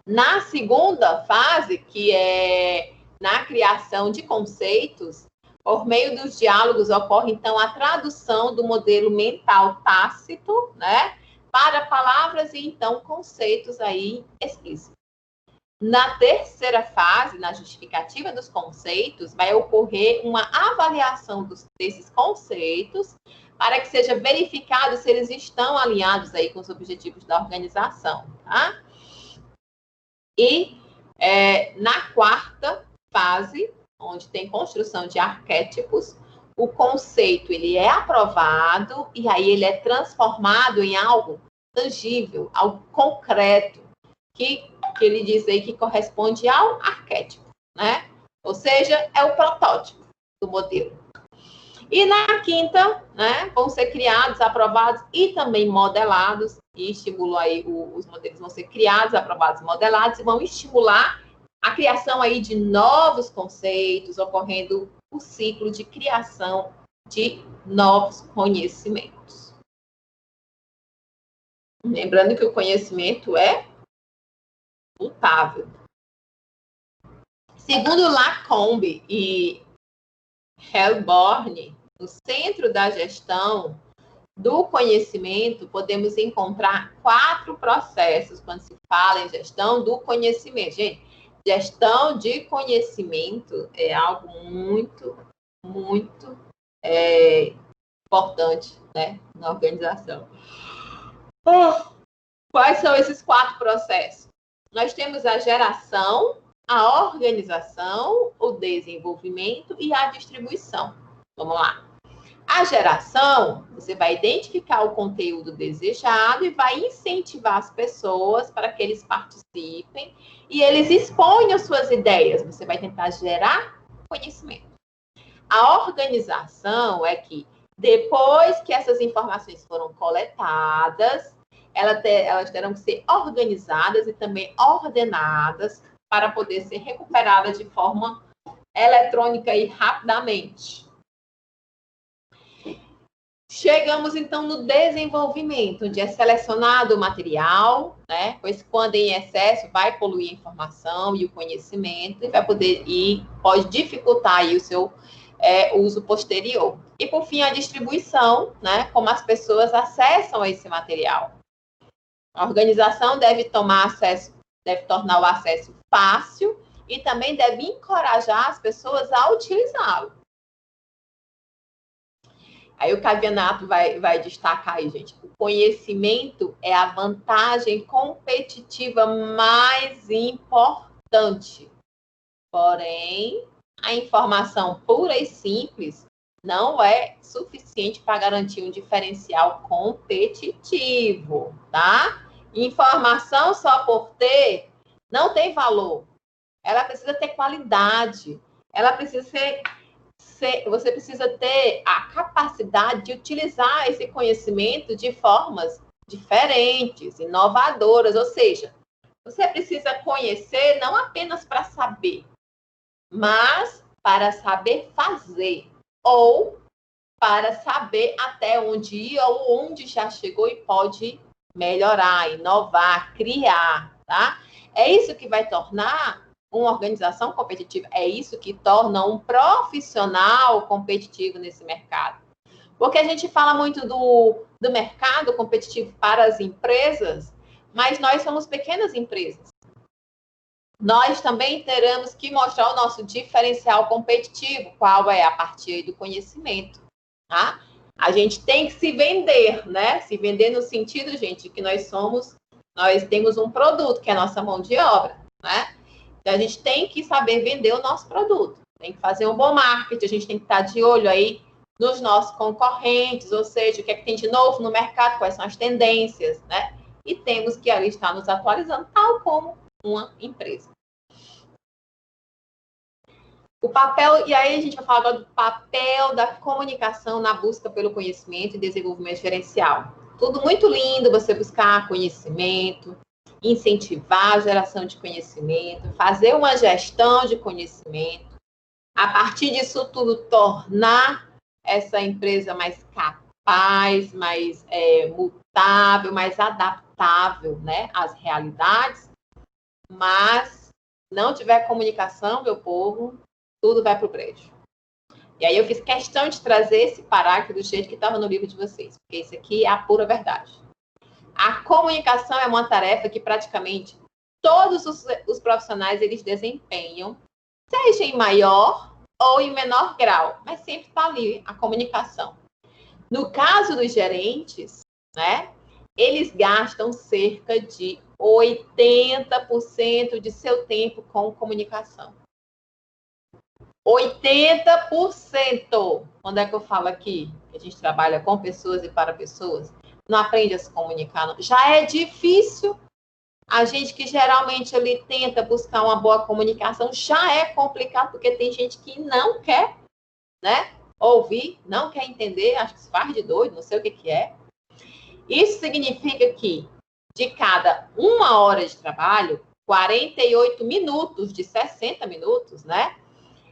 Na segunda fase, que é na criação de conceitos, por meio dos diálogos ocorre, então, a tradução do modelo mental tácito, né, para palavras e, então, conceitos aí explícitos. Na terceira fase, na justificativa dos conceitos, vai ocorrer uma avaliação desses conceitos para que seja verificado se eles estão alinhados aí com os objetivos da organização, tá? E na quarta fase, onde tem construção de arquétipos, o conceito ele é aprovado e aí ele é transformado em algo tangível, algo concreto, que ele diz aí que corresponde ao arquétipo, né? Ou seja, é o protótipo do modelo. E na quinta, né, vão ser criados, aprovados e também modelados, e estimulam aí, os modelos vão ser criados, aprovados e modelados, e vão estimular a criação aí de novos conceitos, ocorrendo o ciclo de criação de novos conhecimentos. Lembrando que o conhecimento é mutável. Segundo Lacombe e Helborn, no centro da gestão do conhecimento, podemos encontrar 4 processos quando se fala em gestão do conhecimento. Gente, gestão de conhecimento é algo muito, muito importante, né, na organização. Quais são esses 4 processos? Nós temos a geração, a organização, o desenvolvimento e a distribuição. Vamos lá. A geração, você vai identificar o conteúdo desejado e vai incentivar as pessoas para que eles participem e eles exponham suas ideias. Você vai tentar gerar conhecimento. A organização é que, depois que essas informações foram coletadas, elas terão que ser organizadas e também ordenadas para poder ser recuperadas de forma eletrônica e rapidamente. Chegamos, então, no desenvolvimento, onde é selecionado o material, né? Pois quando em excesso vai poluir a informação e o conhecimento e pode dificultar aí o seu uso posterior. E, por fim, a distribuição, né? Como as pessoas acessam esse material. A organização deve tornar o acesso fácil e também deve encorajar as pessoas a utilizá-lo. Aí o Cavianato vai destacar aí, gente. O conhecimento é a vantagem competitiva mais importante. Porém, a informação pura e simples não é suficiente para garantir um diferencial competitivo, tá? Informação só por ter não tem valor. Ela precisa ter qualidade. ela precisa você precisa ter a capacidade de utilizar esse conhecimento de formas diferentes, inovadoras, ou seja, você precisa conhecer não apenas para saber, mas para saber fazer, ou para saber até onde ir ou onde já chegou e pode melhorar, inovar, criar, tá? É isso que vai tornar uma organização competitiva, é isso que torna um profissional competitivo nesse mercado. Porque a gente fala muito do mercado competitivo para as empresas, mas nós somos pequenas empresas. Nós também teremos que mostrar o nosso diferencial competitivo, qual é a partir do conhecimento, tá? A gente tem que se vender, né? Se vender no sentido, gente, que nós temos um produto, que é a nossa mão de obra, né? Então, a gente tem que saber vender o nosso produto, tem que fazer um bom marketing, a gente tem que estar de olho aí nos nossos concorrentes, ou seja, o que é que tem de novo no mercado, quais são as tendências, né? E temos que ali estar nos atualizando, tal como uma empresa. O papel, e aí a gente vai falar agora do papel da comunicação na busca pelo conhecimento e desenvolvimento gerencial. Tudo muito lindo, você buscar conhecimento, incentivar a geração de conhecimento, fazer uma gestão de conhecimento, a partir disso tudo tornar essa empresa mais capaz, mais mutável, mais adaptável, né, às realidades, mas não tiver comunicação, meu povo, tudo vai para o brejo. E aí eu fiz questão de trazer esse parágrafo do jeito que estava no livro de vocês, porque isso aqui é a pura verdade. A comunicação é uma tarefa que praticamente todos os profissionais eles desempenham, seja em maior ou em menor grau, mas sempre está ali a comunicação. No caso dos gerentes, né, eles gastam cerca de 80% de seu tempo com comunicação. 80%. Quando é que eu falo aqui? Que a gente trabalha com pessoas e para pessoas. Não aprende a se comunicar. Não. Já é difícil. A gente que geralmente ali tenta buscar uma boa comunicação, já é complicado, porque tem gente que não quer, né, ouvir, não quer entender, acho que se faz de doido, não sei o que é. Isso significa que de cada 1 hora de trabalho, 48 minutos de 60 minutos, né,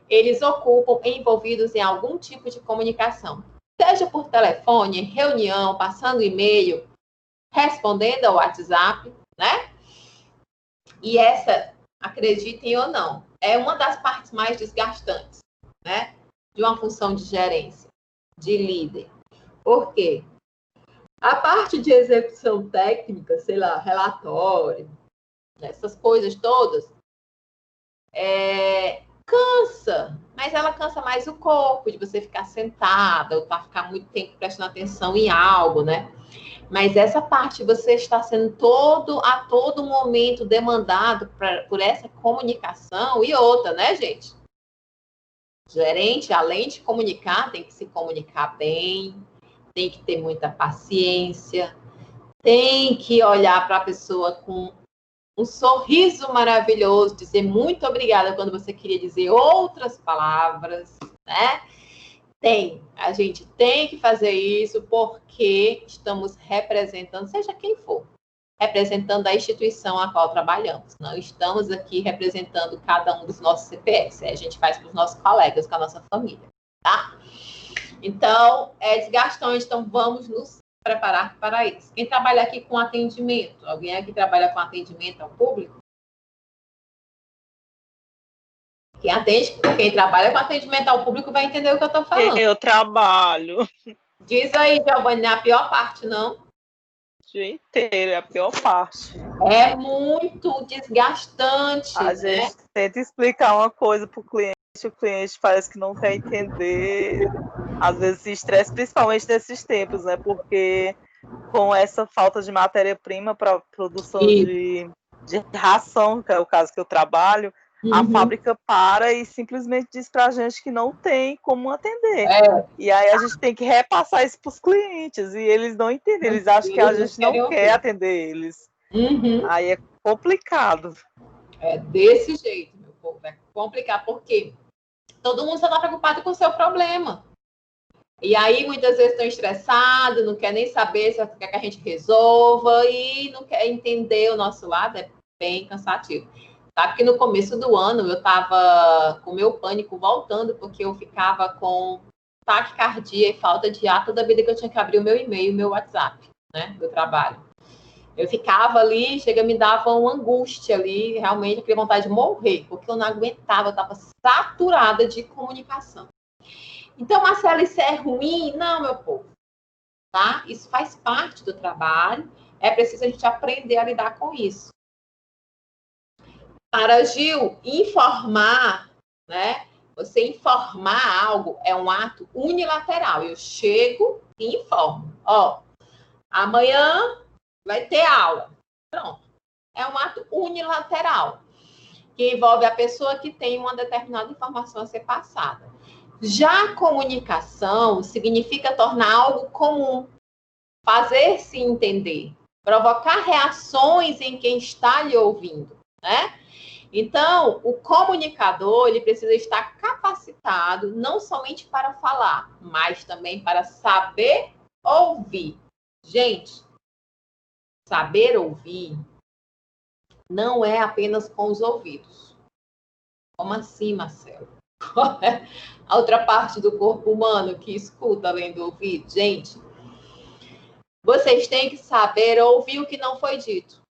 eles ocupam envolvidos em algum tipo de comunicação. Seja por telefone, reunião, passando e-mail, respondendo ao WhatsApp, né? E essa, acreditem ou não, é uma das partes mais desgastantes, né? De uma função de gerência, de líder. Por quê? A parte de execução técnica, sei lá, relatório, essas coisas todas, cansa, mas ela cansa mais o corpo, de você ficar sentada, ou ficar muito tempo prestando atenção em algo, né? Mas essa parte você está sendo a todo momento demandado por essa comunicação e outra, né, gente? Gerente, além de comunicar, tem que se comunicar bem, tem que ter muita paciência, tem que olhar para a pessoa com um sorriso maravilhoso, dizer muito obrigada quando você queria dizer outras palavras, né? A gente tem que fazer isso porque estamos representando, seja quem for, representando a instituição a qual trabalhamos. Não estamos aqui representando cada um dos nossos CPFs, a gente faz para os nossos colegas, com a nossa família, tá? Então, é desgastante, então vamos nos preparar para isso. Quem trabalha aqui com atendimento? Alguém aqui trabalha com atendimento ao público? Quem trabalha com atendimento ao público vai entender o que eu estou falando. Eu trabalho. Diz aí, Giovanni, não é a pior parte, não? O dia inteiro, é a pior parte. É muito desgastante. A gente tenta explicar uma coisa para o cliente parece que não quer entender. Às vezes se estressa, principalmente nesses tempos, né? Porque com essa falta de matéria-prima para produção de ração, que é o caso que eu trabalho, a fábrica para e simplesmente diz para a gente que não tem como atender. E aí a gente tem que repassar isso para os clientes, e eles não entendem, eles acham que a gente não quer atender eles. Aí é complicado. É desse jeito, meu povo, é complicado, porque Todo mundo só está preocupado com o seu problema. E aí, muitas vezes, estão estressados, não quer nem saber se quer que a gente resolva e não quer entender o nosso lado. É bem cansativo. Sabe que no começo do ano eu estava com o meu pânico voltando, porque eu ficava com taquicardia e falta de ar toda vida que eu tinha que abrir o meu e-mail, o meu WhatsApp, né, do trabalho. Eu ficava ali, me dava uma angústia ali, realmente, aquela vontade de morrer, porque eu não aguentava, eu estava saturada de comunicação. Então, Marcela, isso é ruim? Não, meu povo, tá? Isso faz parte do trabalho, é preciso a gente aprender a lidar com isso. Para Gil, informar, né? Você informar algo é um ato unilateral. Eu chego e informo. Ó, amanhã vai ter aula. Pronto. É um ato unilateral, que envolve a pessoa que tem uma determinada informação a ser passada. Já a comunicação significa tornar algo comum, fazer-se entender, provocar reações em quem está lhe ouvindo, né? Então, o comunicador, ele precisa estar capacitado não somente para falar, mas também para saber ouvir. Gente, saber ouvir não é apenas com os ouvidos. Como assim, Marcelo? Qual é a outra parte do corpo humano que escuta além do ouvido? Gente, vocês têm que saber ouvir o que não foi dito.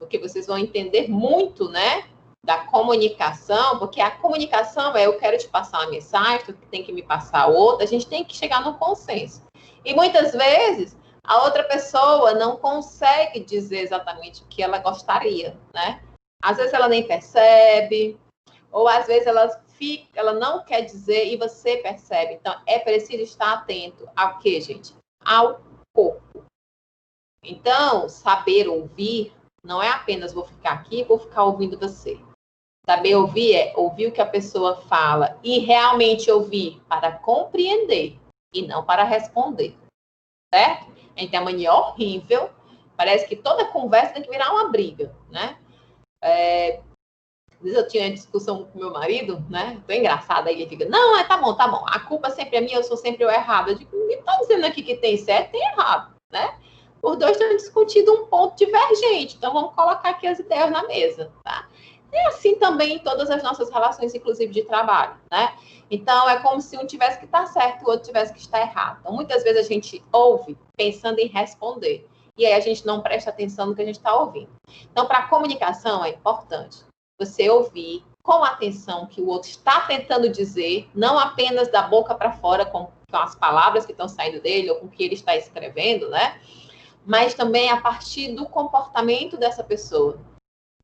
Porque vocês vão entender muito, né, da comunicação, porque a comunicação é eu quero te passar uma mensagem, tu tem que me passar outra, a gente tem que chegar no consenso. E muitas vezes a outra pessoa não consegue dizer exatamente o que ela gostaria, né? Às vezes ela nem percebe, ou às vezes ela não quer dizer e você percebe. Então, é preciso estar atento ao quê, gente? Ao corpo. Então, saber ouvir não é apenas vou ficar aqui e vou ficar ouvindo você. Saber ouvir é ouvir o que a pessoa fala e realmente ouvir para compreender e não para responder. Certo? A gente tem uma mania horrível. Parece que toda conversa tem que virar uma briga, né? Às vezes eu tinha discussão com meu marido, né? Tô engraçada, ele fica, não, tá bom. A culpa sempre é minha, eu sou sempre o errado. Eu digo, não tô dizendo aqui que tem certo, tem errado, né? Os dois estão discutindo um ponto divergente, então vamos colocar aqui as ideias na mesa, tá? É assim também em todas as nossas relações, inclusive de trabalho, né? Então, é como se um tivesse que estar certo e o outro tivesse que estar errado. Então, muitas vezes a gente ouve pensando em responder. E aí a gente não presta atenção no que a gente está ouvindo. Então, para a comunicação é importante você ouvir com atenção o que o outro está tentando dizer, não apenas da boca para fora com as palavras que estão saindo dele ou com o que ele está escrevendo, né? Mas também a partir do comportamento dessa pessoa.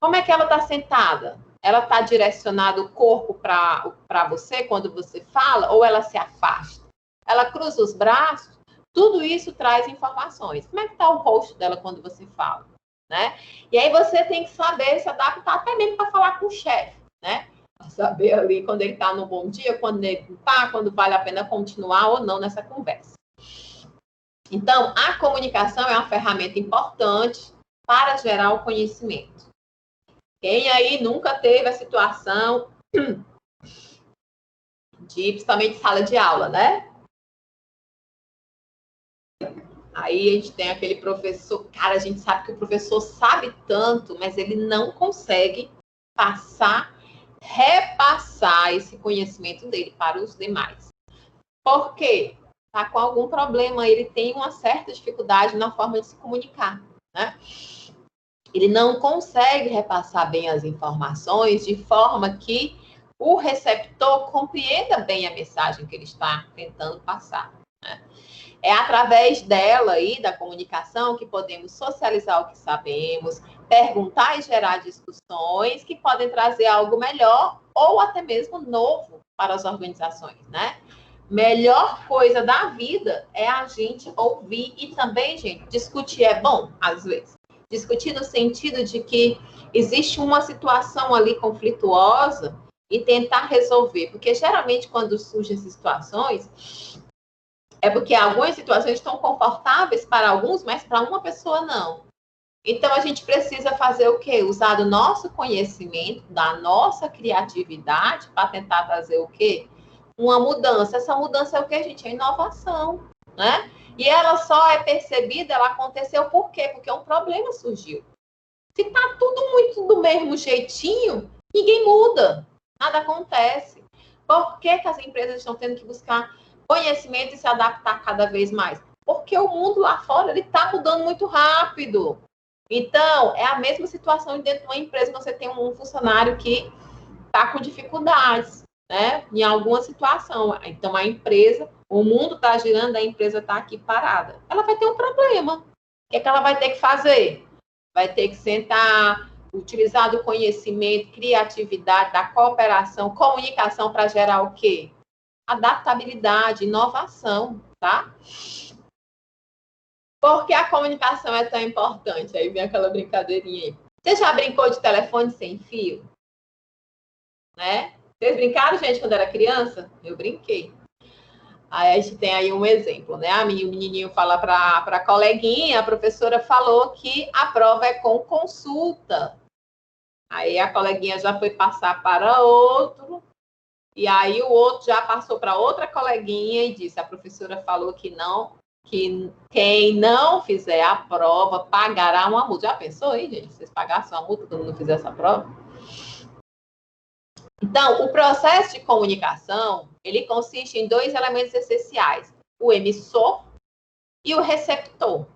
Como é que ela está sentada? Ela está direcionada o corpo para você quando você fala ou ela se afasta? Ela cruza os braços? Tudo isso traz informações. Como é que está o rosto dela quando você fala? Né? E aí você tem que saber se adaptar até mesmo para falar com o chefe, né? Para saber ali quando ele está no bom dia, quando ele não está, quando vale a pena continuar ou não nessa conversa. Então, a comunicação é uma ferramenta importante para gerar o conhecimento. Quem aí nunca teve a situação de, principalmente, sala de aula, né? Aí a gente tem aquele professor, cara, a gente sabe que o professor sabe tanto, mas ele não consegue repassar esse conhecimento dele para os demais. Por quê? Tá com algum problema, ele tem uma certa dificuldade na forma de se comunicar, né? Ele não consegue repassar bem as informações de forma que o receptor compreenda bem a mensagem que ele está tentando passar, né? É através dela aí, da comunicação, que podemos socializar o que sabemos, perguntar e gerar discussões que podem trazer algo melhor ou até mesmo novo para as organizações, né? Melhor coisa da vida é a gente ouvir e também, gente, discutir é bom, às vezes. Discutir no sentido de que existe uma situação ali conflituosa e tentar resolver. Porque, geralmente, quando surgem essas situações, é porque algumas situações estão confortáveis para alguns, mas para uma pessoa não. Então, a gente precisa fazer o quê? Usar do nosso conhecimento, da nossa criatividade, para tentar trazer o quê? Uma mudança. Essa mudança é o quê, gente? É inovação, né? E ela só é percebida, ela aconteceu por quê? Porque um problema surgiu. Se tá tudo muito do mesmo jeitinho, ninguém muda, nada acontece. Por que as empresas estão tendo que buscar conhecimento e se adaptar cada vez mais? Porque o mundo lá fora ele está mudando muito rápido. Então, é a mesma situação dentro de uma empresa que você tem um funcionário que está com dificuldades, né? Em alguma situação. Então, a empresa, o mundo está girando, a empresa está aqui parada. Ela vai ter um problema. O que é que ela vai ter que fazer? Vai ter que sentar, utilizar do conhecimento, criatividade, da cooperação, comunicação para gerar o quê? Adaptabilidade, inovação, tá? Por que a comunicação é tão importante? Aí vem aquela brincadeirinha aí. Você já brincou de telefone sem fio? Né? Vocês brincaram, gente, quando era criança? Eu brinquei. Aí a gente tem aí um exemplo, né? O menininho fala para a coleguinha, a professora falou que a prova é com consulta. Aí a coleguinha já foi passar para outro, e aí o outro já passou para outra coleguinha e disse, a professora falou que não, que quem não fizer a prova pagará uma multa. Já pensou aí, gente? Vocês pagassem uma multa quando não fizesse a prova? Então, o processo de comunicação, ele consiste em dois elementos essenciais, o emissor e o receptor.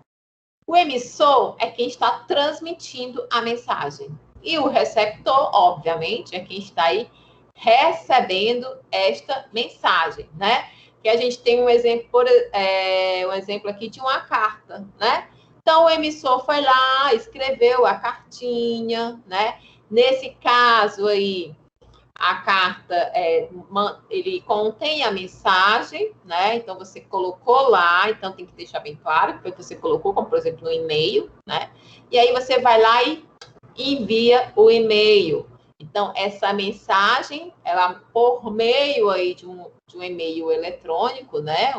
O emissor é quem está transmitindo a mensagem. E o receptor, obviamente, é quem está aí recebendo esta mensagem, né? Que a gente tem um exemplo, um exemplo aqui de uma carta, né? Então, o emissor foi lá, escreveu a cartinha, né? Nesse caso aí, a carta, ele contém a mensagem, né? Então, você colocou lá, então tem que deixar bem claro que você colocou, como, por exemplo, no e-mail, né? E aí você vai lá e envia o e-mail. Então, essa mensagem, ela, por meio aí de um e-mail eletrônico, né?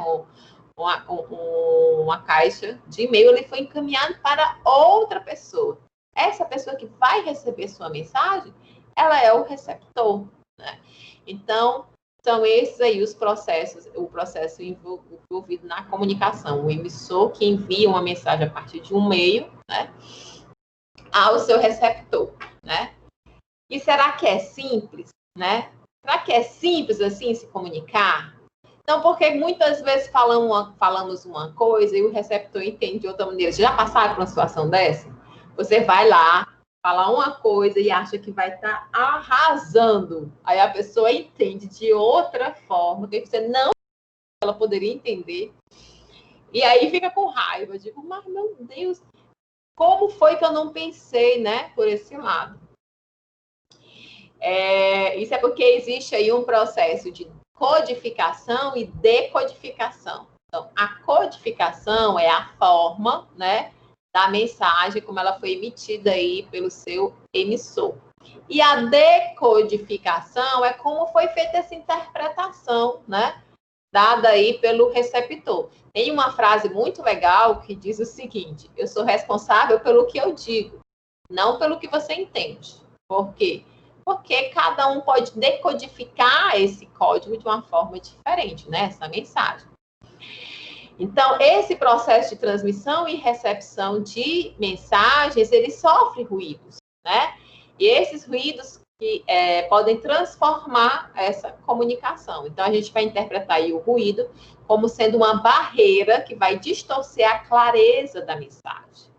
Uma caixa de e-mail, ele foi encaminhado para outra pessoa. Essa pessoa que vai receber sua mensagem, ela é o receptor, né? Então, são esses aí os processos, o processo envolvido na comunicação. O emissor que envia uma mensagem a partir de um e-mail, né, ao seu receptor, né? E será que é simples, né? Será que é simples assim se comunicar? Então, porque muitas vezes falamos uma coisa e o receptor entende de outra maneira. Já passaram por uma situação dessa? Você vai lá, falar uma coisa e acha que vai estar arrasando. Aí a pessoa entende de outra forma, que você não ela poderia entender. E aí fica com raiva. Eu digo, mas meu Deus, como foi que eu não pensei, né, por esse lado? Isso é porque existe aí um processo de codificação e decodificação. Então, a codificação é a forma, né, da mensagem como ela foi emitida aí pelo seu emissor. E a decodificação é como foi feita essa interpretação, né, dada aí pelo receptor. Tem uma frase muito legal que diz o seguinte: eu sou responsável pelo que eu digo, não pelo que você entende. Por quê? Porque cada um pode decodificar esse código de uma forma diferente, né? Essa mensagem. Então, esse processo de transmissão e recepção de mensagens, ele sofre ruídos, né? E esses ruídos que podem transformar essa comunicação. Então, a gente vai interpretar aí o ruído como sendo uma barreira que vai distorcer a clareza da mensagem.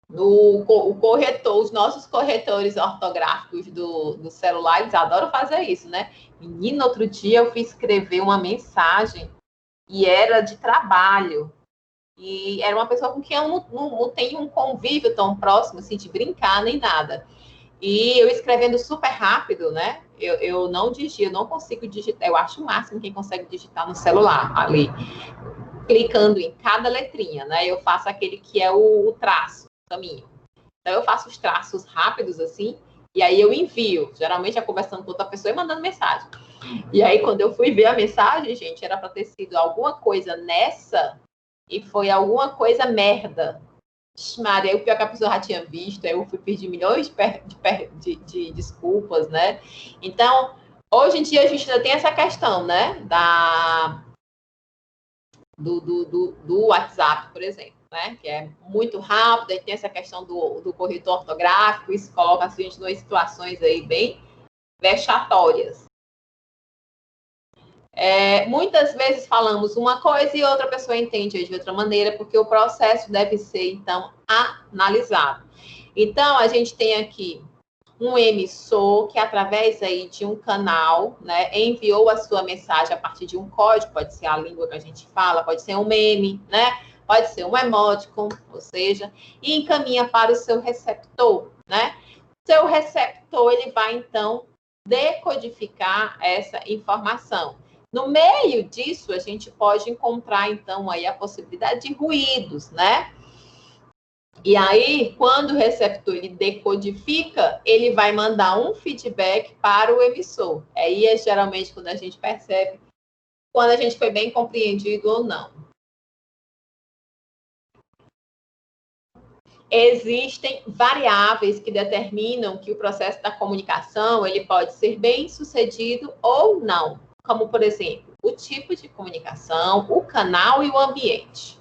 O corretor, os nossos corretores ortográficos do celular, eles adoram fazer isso, né? Menina, outro dia eu fui escrever uma mensagem e era de trabalho. E era uma pessoa com quem eu não tenho um convívio tão próximo, assim, de brincar nem nada. E eu escrevendo super rápido, né? Eu não digito, eu não consigo digitar. Eu acho o máximo quem consegue digitar no celular, ali, clicando em cada letrinha, né? Eu faço aquele que é o traço, o caminho. Então, eu faço os traços rápidos, assim, e aí eu envio. Geralmente é conversando com outra pessoa e mandando mensagem. E aí, quando eu fui ver a mensagem, gente, era para ter sido alguma coisa nessa e foi alguma coisa merda. Maria, o pior que a pessoa já tinha visto, aí eu fui pedir milhões de desculpas, né? Então, hoje em dia a gente ainda tem essa questão, né? Do WhatsApp, por exemplo, né? Que é muito rápido, aí tem essa questão do corretor ortográfico, isso coloca a gente em situações aí bem vexatórias. Muitas vezes falamos uma coisa e outra pessoa entende de outra maneira, porque o processo deve ser, então, analisado. Então, a gente tem aqui um emissor que, através aí de um canal, né, enviou a sua mensagem a partir de um código, pode ser a língua que a gente fala, pode ser um meme, né, pode ser um emoticon, ou seja, e encaminha para o seu receptor, né. Seu receptor, ele vai, então, decodificar essa informação. No meio disso, a gente pode encontrar, então, aí a possibilidade de ruídos, né? E aí, quando o receptor ele decodifica, ele vai mandar um feedback para o emissor. Aí é geralmente quando a gente percebe quando a gente foi bem compreendido ou não. Existem variáveis que determinam que o processo da comunicação ele pode ser bem sucedido ou não, como, por exemplo, o tipo de comunicação, o canal e o ambiente.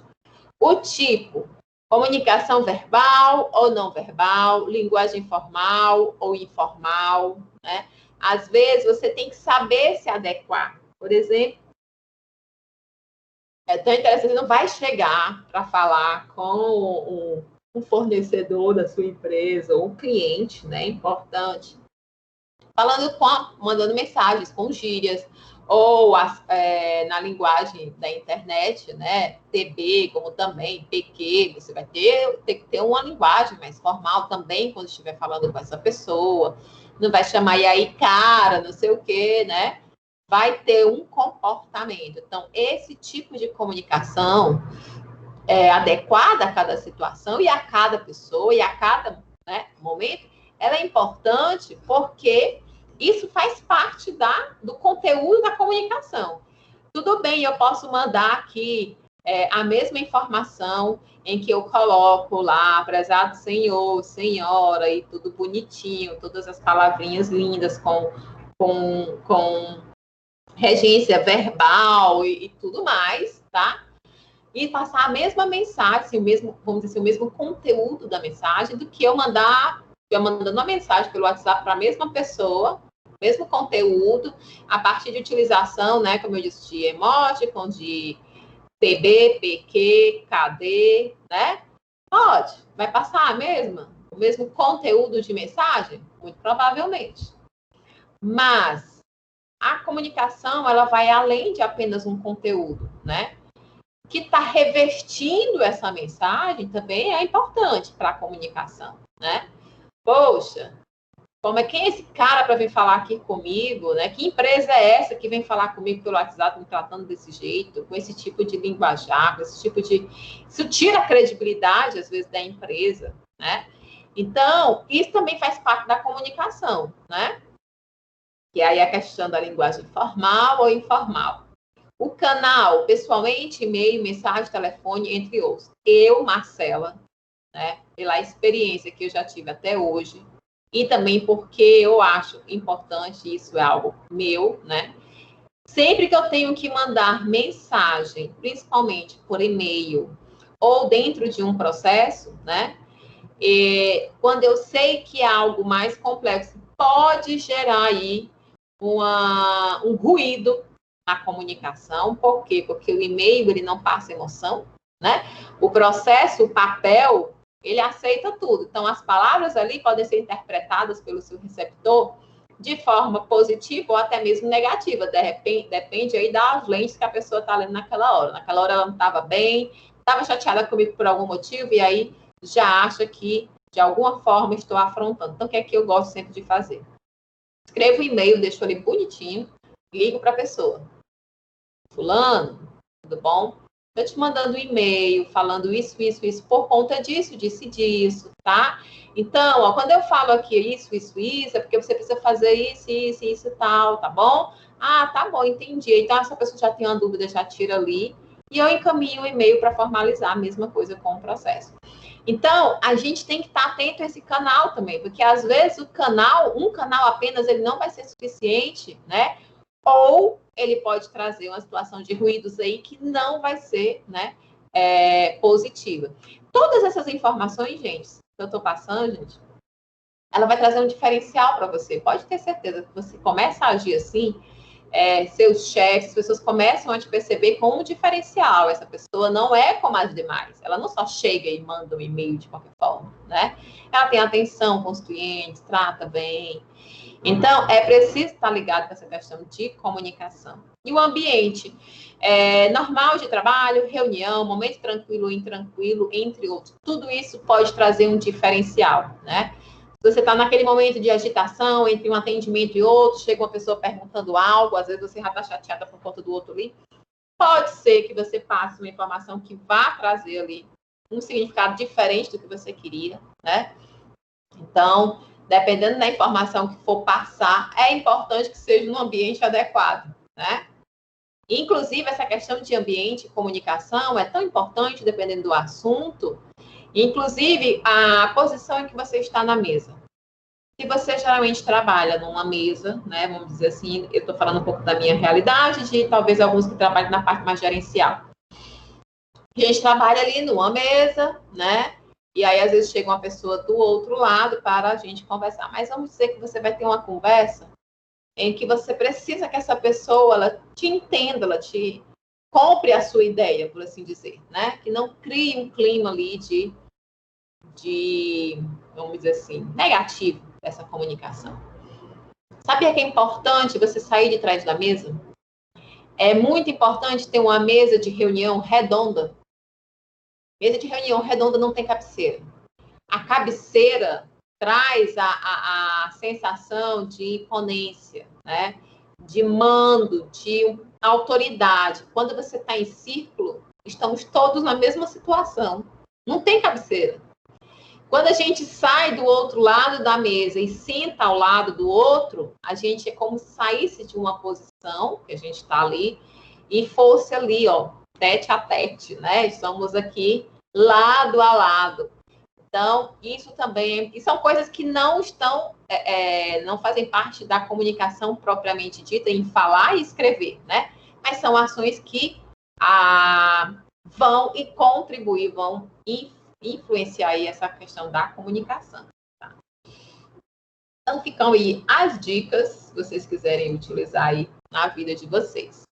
O tipo, comunicação verbal ou não verbal, linguagem formal ou informal, né? Às vezes, você tem que saber se adequar. Por exemplo, é tão interessante, você não vai chegar para falar com um fornecedor da sua empresa ou um cliente, né? Importante. Mandando mensagens com gírias, ou na linguagem da internet, né, TB, como também PQ, você vai ter que ter uma linguagem mais formal também quando estiver falando com essa pessoa, não vai chamar e aí cara, não sei o quê, né, vai ter um comportamento. Então, esse tipo de comunicação é adequada a cada situação e a cada pessoa e a cada, né, momento, ela é importante porque isso faz parte do conteúdo da comunicação. Tudo bem, eu posso mandar aqui a mesma informação em que eu coloco lá, prezado senhor, senhora, e tudo bonitinho, todas as palavrinhas lindas com regência verbal e tudo mais, tá? E passar a mesma mensagem, vamos dizer assim, o mesmo conteúdo da mensagem, do que eu mandando uma mensagem pelo WhatsApp para a mesma pessoa, mesmo conteúdo, a partir de utilização, né, como eu disse, de emoticon, de PB, PQ, KD, né? Pode. Vai passar o mesmo conteúdo de mensagem? Muito provavelmente. Mas a comunicação, ela vai além de apenas um conteúdo, né? Que está revestindo essa mensagem também é importante para a comunicação, né? Poxa, quem é esse cara para vir falar aqui comigo, né? Que empresa é essa que vem falar comigo pelo WhatsApp me tratando desse jeito, com esse tipo de linguajar, com esse tipo de... Isso tira a credibilidade, às vezes, da empresa, né? Então, isso também faz parte da comunicação, né? Que aí é a questão da linguagem formal ou informal. O canal, pessoalmente, e-mail, mensagem, telefone, entre outros. Eu, Marcela, né, pela experiência que eu já tive até hoje, e também porque eu acho importante, isso é algo meu, né? Sempre que eu tenho que mandar mensagem, principalmente por e-mail, ou dentro de um processo, né? Quando eu sei que é algo mais complexo, pode gerar aí um ruído na comunicação. Por quê? Porque o e-mail, ele não passa emoção, né? O processo, o papel, ele aceita tudo. Então, as palavras ali podem ser interpretadas pelo seu receptor de forma positiva ou até mesmo negativa. Depende aí das lentes que a pessoa está lendo naquela hora. Naquela hora ela não estava bem, estava chateada comigo por algum motivo, e aí já acha que, de alguma forma, estou afrontando. Então, o que é que eu gosto sempre de fazer? Escrevo o e-mail, deixo ali bonitinho, ligo para a pessoa. Fulano, tudo bom? Estou te mandando um e-mail falando isso, por conta disso, disso, tá? Então, ó, quando eu falo aqui isso, é porque você precisa fazer isso e tal, tá bom? Ah, tá bom, entendi. Então, essa pessoa já tem uma dúvida, já tira ali. E eu encaminho o e-mail para formalizar a mesma coisa com o processo. Então, a gente tem que estar atento a esse canal também, porque às vezes um canal apenas, ele não vai ser suficiente, né? Ou ele pode trazer uma situação de ruídos aí que não vai ser, né, positiva. Todas essas informações, gente, que eu estou passando, gente, ela vai trazer um diferencial para você. Pode ter certeza que você começa a agir assim, seus chefes, as pessoas começam a te perceber como um diferencial. Essa pessoa não é como as demais. Ela não só chega e manda um e-mail de qualquer forma, né? Ela tem atenção com os clientes, trata bem. Então, é preciso estar ligado com essa questão de comunicação. E o ambiente normal de trabalho, reunião, momento tranquilo, intranquilo, entre outros. Tudo isso pode trazer um diferencial, né? Se você está naquele momento de agitação entre um atendimento e outro, chega uma pessoa perguntando algo, às vezes você já está chateada por conta do outro ali, pode ser que você passe uma informação que vá trazer ali um significado diferente do que você queria, né? Então, dependendo da informação que for passar, é importante que seja num ambiente adequado, né? Inclusive, essa questão de ambiente e comunicação é tão importante, dependendo do assunto, inclusive a posição em que você está na mesa. Se você geralmente trabalha numa mesa, né, vamos dizer assim, eu estou falando um pouco da minha realidade, de talvez alguns que trabalham na parte mais gerencial. A gente trabalha ali numa mesa, né? E aí, às vezes, chega uma pessoa do outro lado para a gente conversar. Mas vamos dizer que você vai ter uma conversa em que você precisa que essa pessoa ela te entenda, ela te compre a sua ideia, por assim dizer, né? Que não crie um clima ali de vamos dizer assim, negativo dessa comunicação. Sabia que é importante você sair de trás da mesa? É muito importante ter uma mesa de reunião redonda. Mesa de reunião redonda não tem cabeceira. A cabeceira traz a sensação de imponência, né? De mando, de autoridade. Quando você está em círculo, estamos todos na mesma situação. Não tem cabeceira. Quando a gente sai do outro lado da mesa e senta ao lado do outro, a gente é como se saísse de uma posição, que a gente está ali, e fosse ali, ó, tete a tete, né? Estamos aqui lado a lado. Então, isso também, e são coisas que não estão, não fazem parte da comunicação propriamente dita, em falar e escrever, né? Mas são ações que vão e contribuir, vão influenciar aí essa questão da comunicação. Tá? Então, ficam aí as dicas, se vocês quiserem utilizar aí na vida de vocês.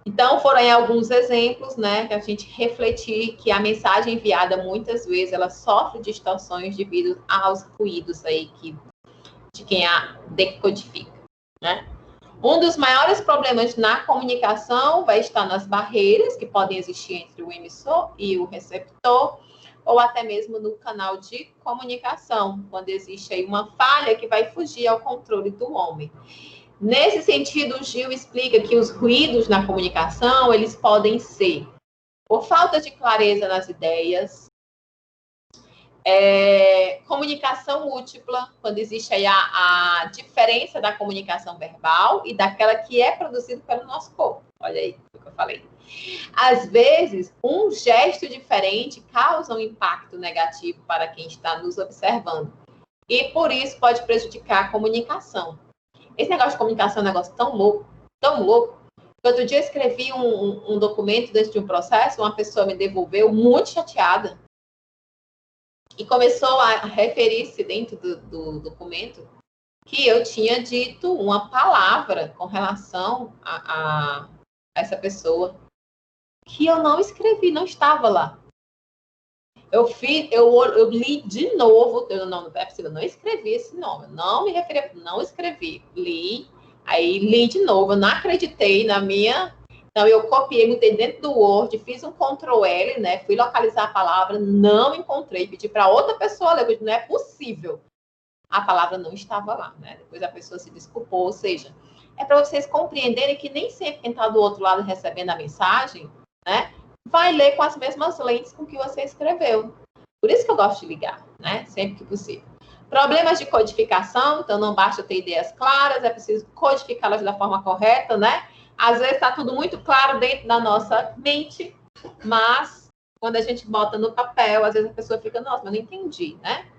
Então, foram aí alguns exemplos, né, que a gente refletir que a mensagem enviada, muitas vezes, ela sofre distorções devido aos ruídos aí de quem a decodifica, né? Um dos maiores problemas na comunicação vai estar nas barreiras que podem existir entre o emissor e o receptor, ou até mesmo no canal de comunicação, quando existe aí uma falha que vai fugir ao controle do homem. Nesse sentido, o Gil explica que os ruídos na comunicação, eles podem ser por falta de clareza nas ideias, comunicação múltipla, quando existe aí a diferença da comunicação verbal e daquela que é produzida pelo nosso corpo. Olha aí o que eu falei. Às vezes, um gesto diferente causa um impacto negativo para quem está nos observando. E por isso pode prejudicar a comunicação. Esse negócio de comunicação é um negócio tão louco, tão louco. Outro dia eu escrevi um documento dentro de um processo, uma pessoa me devolveu muito chateada e começou a referir-se dentro do documento que eu tinha dito uma palavra com relação a essa pessoa que eu não escrevi, não estava lá. Eu li de novo, eu não escrevi esse nome, não me referi, não escrevi, li, aí li de novo, eu não acreditei na minha. Então, eu copiei, botei dentro do Word, fiz um Ctrl+L, né? Fui localizar a palavra, não encontrei, pedi para outra pessoa ler, não é possível. A palavra não estava lá, né? Depois a pessoa se desculpou, ou seja, é para vocês compreenderem que nem sempre quem está do outro lado recebendo a mensagem, né? Vai ler com as mesmas lentes com que você escreveu. Por isso que eu gosto de ligar, né? Sempre que possível. Problemas de codificação, então não basta ter ideias claras, é preciso codificá-las da forma correta, né? Às vezes está tudo muito claro dentro da nossa mente, mas quando a gente bota no papel, às vezes a pessoa fica, nossa, mas não entendi, né?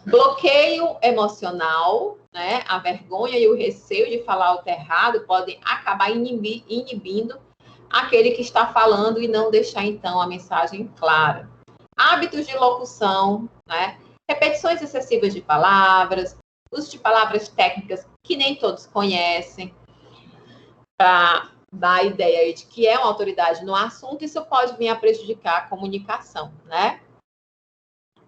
Bloqueio emocional, né? A vergonha e o receio de falar o errado podem acabar inibindo aquele que está falando e não deixar, então, a mensagem clara. Hábitos de locução, né? Repetições excessivas de palavras, uso de palavras técnicas que nem todos conhecem, para dar a ideia aí de que é uma autoridade no assunto, isso pode vir a prejudicar a comunicação, né?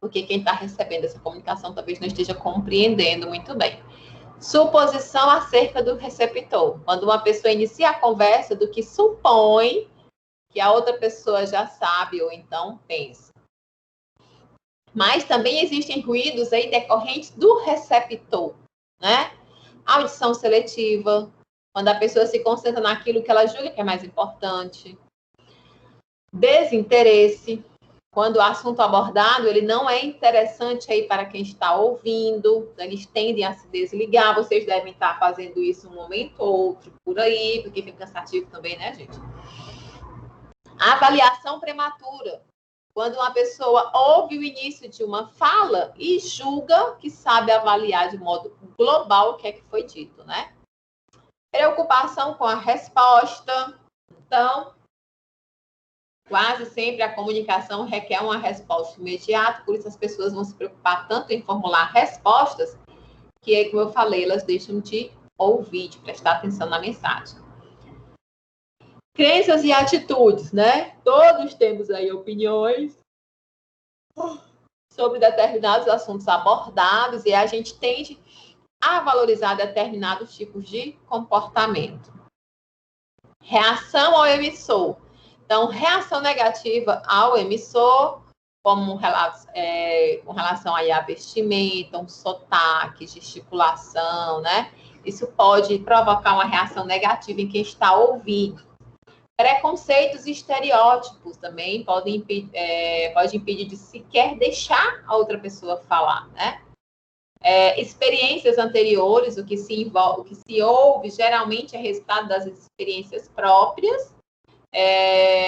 Porque quem está recebendo essa comunicação talvez não esteja compreendendo muito bem. Suposição acerca do receptor. Quando uma pessoa inicia a conversa do que supõe que a outra pessoa já sabe ou então pensa. Mas também existem ruídos aí decorrentes do receptor, né? Audição seletiva, quando a pessoa se concentra naquilo que ela julga que é mais importante. Desinteresse, quando o assunto abordado ele não é interessante aí para quem está ouvindo, eles tendem a se desligar. Vocês devem estar fazendo isso um momento ou outro por aí, porque fica cansativo também, né, gente? Avaliação prematura, quando uma pessoa ouve o início de uma fala e julga que sabe avaliar de modo global o que é que foi dito, né? Preocupação com a resposta. Então, quase sempre a comunicação requer uma resposta imediata, por isso as pessoas vão se preocupar tanto em formular respostas, que, como eu falei, elas deixam de ouvir, de prestar atenção na mensagem. Crenças e atitudes, né? Todos temos aí opiniões sobre determinados assuntos abordados e a gente tende a valorizar determinados tipos de comportamento. Reação ao emissor. Então, reação negativa ao emissor, como com relação aí a vestimenta, um sotaque, gesticulação, né? Isso pode provocar uma reação negativa em quem está ouvindo. Preconceitos e estereótipos também pode impedir de sequer deixar a outra pessoa falar, né? Experiências anteriores, o que se ouve geralmente é resultado das experiências próprias.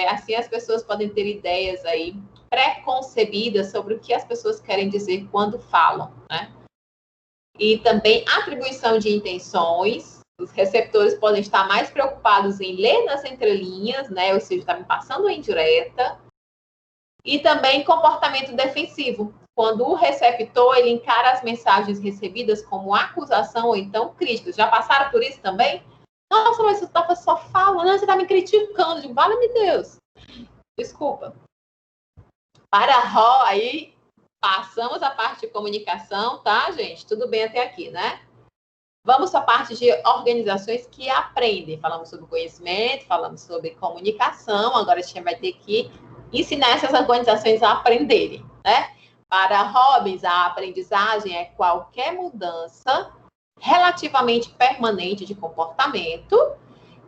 Assim as pessoas podem ter ideias aí preconcebidas sobre o que as pessoas querem dizer quando falam, né? E também atribuição de intenções. Os receptores podem estar mais preocupados em ler nas entrelinhas, né? Ou seja, está me passando em indireta. E também comportamento defensivo, quando o receptor ele encara as mensagens recebidas como acusação ou então críticas. Já passaram por isso também? Nossa, mas você estava só falando, você está me criticando. Digo, vale-me Deus. Desculpa. Para Ró, aí passamos a parte de comunicação, tá, gente? Tudo bem até aqui, né? Vamos para a parte de organizações que aprendem. Falamos sobre conhecimento, falamos sobre comunicação. Agora a gente vai ter que ensinar essas organizações a aprenderem, né? Para Robbins, a aprendizagem é qualquer mudança relativamente permanente de comportamento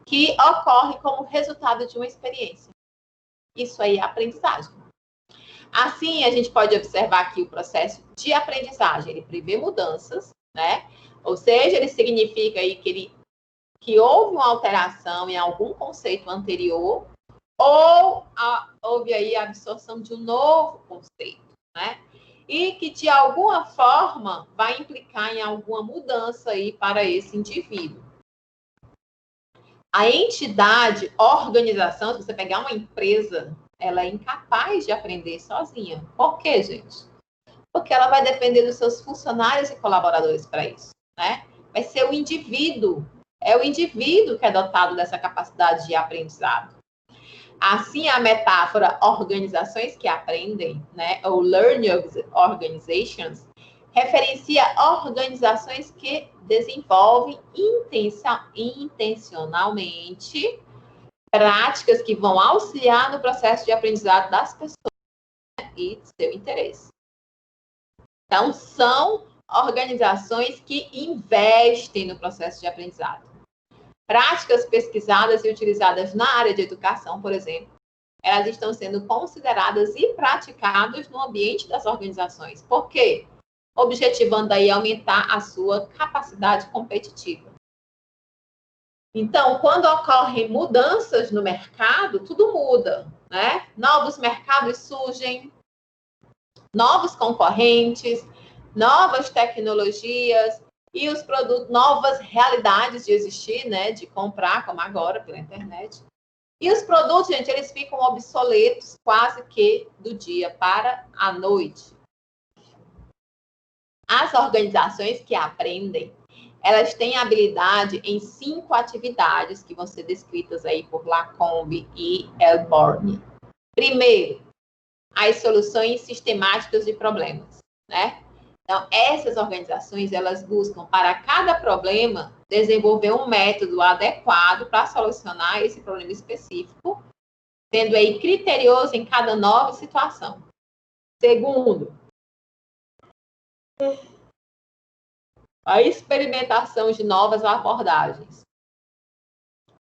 que ocorre como resultado de uma experiência. Isso aí é aprendizagem. Assim, a gente pode observar aqui o processo de aprendizagem. Ele prevê mudanças, né? Ou seja, ele significa aí que houve uma alteração em algum conceito anterior ou houve aí a absorção de um novo conceito, né? E que, de alguma forma, vai implicar em alguma mudança aí para esse indivíduo. A entidade, organização, se você pegar uma empresa, ela é incapaz de aprender sozinha. Por quê, gente? Porque ela vai depender dos seus funcionários e colaboradores para isso, né? Vai ser o indivíduo, é o indivíduo que é dotado dessa capacidade de aprendizado. Assim, a metáfora organizações que aprendem, né, ou learning organizations, referencia organizações que desenvolvem intencionalmente práticas que vão auxiliar no processo de aprendizado das pessoas, né, e seu interesse. Então, são organizações que investem no processo de aprendizado. Práticas pesquisadas e utilizadas na área de educação, por exemplo, elas estão sendo consideradas e praticadas no ambiente das organizações. Por quê? Objetivando aí aumentar a sua capacidade competitiva. Então, quando ocorrem mudanças no mercado, tudo muda, né? Novos mercados surgem, novos concorrentes, novas tecnologias e os produtos, novas realidades de existir, né? De comprar, como agora, pela internet. E os produtos, gente, eles ficam obsoletos quase que do dia para a noite. As organizações que aprendem, elas têm habilidade em 5 atividades que vão ser descritas aí por Lacombe e Elborn. Primeiro, as soluções sistemáticas de problemas, né? Então, essas organizações, elas buscam para cada problema desenvolver um método adequado para solucionar esse problema específico, sendo aí criterioso em cada nova situação. Segundo, a experimentação de novas abordagens.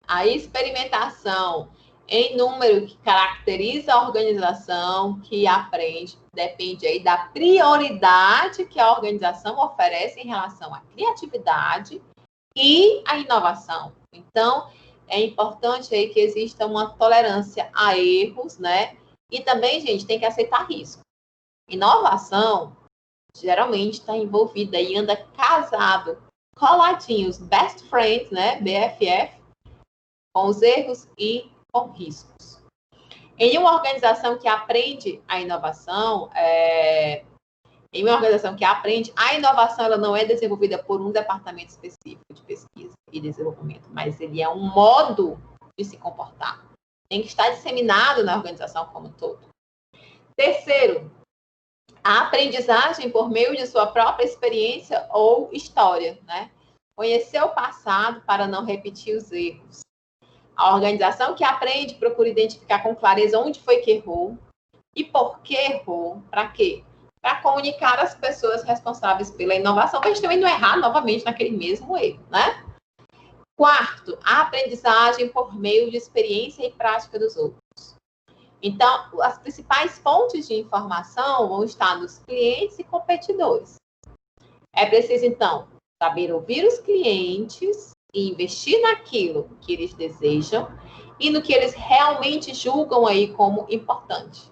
A experimentação em número que caracteriza a organização que aprende, depende aí da prioridade que a organização oferece em relação à criatividade e à inovação. Então, é importante aí que exista uma tolerância a erros, né? E também, gente, tem que aceitar risco. Inovação geralmente está envolvida e anda casado, coladinhos, best friends, né? BFF, com os erros e com riscos. Em uma organização que aprende a inovação, a inovação ela não é desenvolvida por um departamento específico de pesquisa e desenvolvimento, mas ele é um modo de se comportar. Tem que estar disseminado na organização como um todo. Terceiro, a aprendizagem por meio de sua própria experiência ou história, né? Conhecer o passado para não repetir os erros. A organização que aprende procura identificar com clareza onde foi que errou e por que errou, para quê? Para comunicar às pessoas responsáveis pela inovação, para a gente também não errar novamente naquele mesmo erro, né? Quarto, a aprendizagem por meio de experiência e prática dos outros. Então, as principais fontes de informação vão estar nos clientes e competidores. É preciso, então, saber ouvir os clientes e investir naquilo que eles desejam e no que eles realmente julgam aí como importante.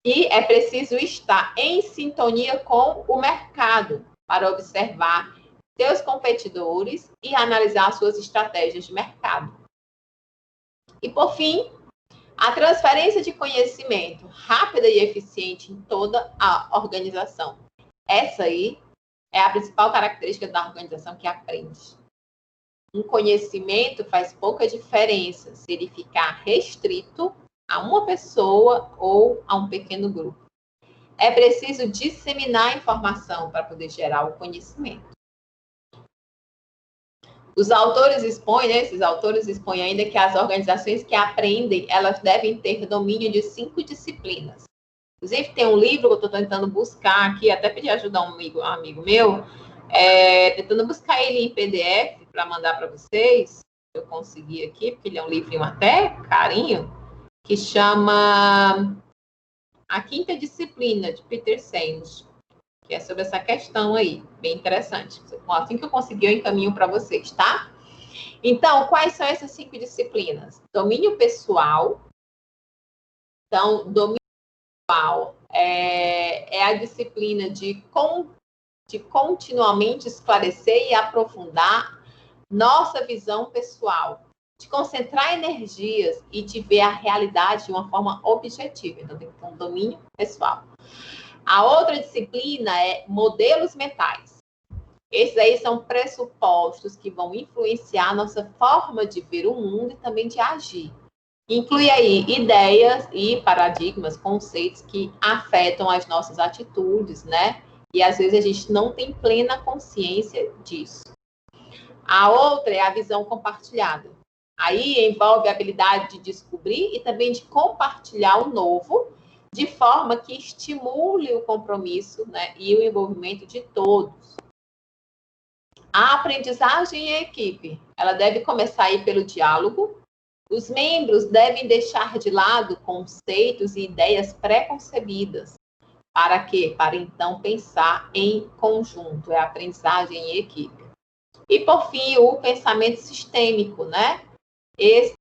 E é preciso estar em sintonia com o mercado para observar seus competidores e analisar suas estratégias de mercado. E, por fim, a transferência de conhecimento rápida e eficiente em toda a organização. Essa aí é a principal característica da organização que aprende. Um conhecimento faz pouca diferença se ele ficar restrito a uma pessoa ou a um pequeno grupo. É preciso disseminar a informação para poder gerar o conhecimento. Os autores expõem, né, esses autores expõem ainda que as organizações que aprendem, elas devem ter domínio de 5 disciplinas. Inclusive, tem um livro que eu estou tentando buscar aqui, até pedi ajuda a um amigo meu, tentando buscar ele em PDF para mandar para vocês, se eu conseguir aqui, porque ele é um livrinho até carinho, que chama A Quinta Disciplina, de Peter Senge, que é sobre essa questão aí, bem interessante. Assim que eu conseguir, eu encaminho para vocês, tá? Então, quais são essas 5 disciplinas? Domínio pessoal. Então, domínio pessoal é a disciplina de continuamente esclarecer e aprofundar nossa visão pessoal, de concentrar energias e de ver a realidade de uma forma objetiva. Então, tem que ter um domínio pessoal. A outra disciplina é modelos mentais. Esses aí são pressupostos que vão influenciar a nossa forma de ver o mundo e também de agir. Inclui aí ideias e paradigmas, conceitos que afetam as nossas atitudes, né? E às vezes a gente não tem plena consciência disso. A outra é a visão compartilhada. Aí envolve a habilidade de descobrir e também de compartilhar o novo, de forma que estimule o compromisso, né, e o envolvimento de todos. A aprendizagem em equipe, ela deve começar aí pelo diálogo. Os membros devem deixar de lado conceitos e ideias pré-concebidas. Para quê? Para então pensar em conjunto, é a aprendizagem em equipe. E, por fim, o pensamento sistêmico, né? Esse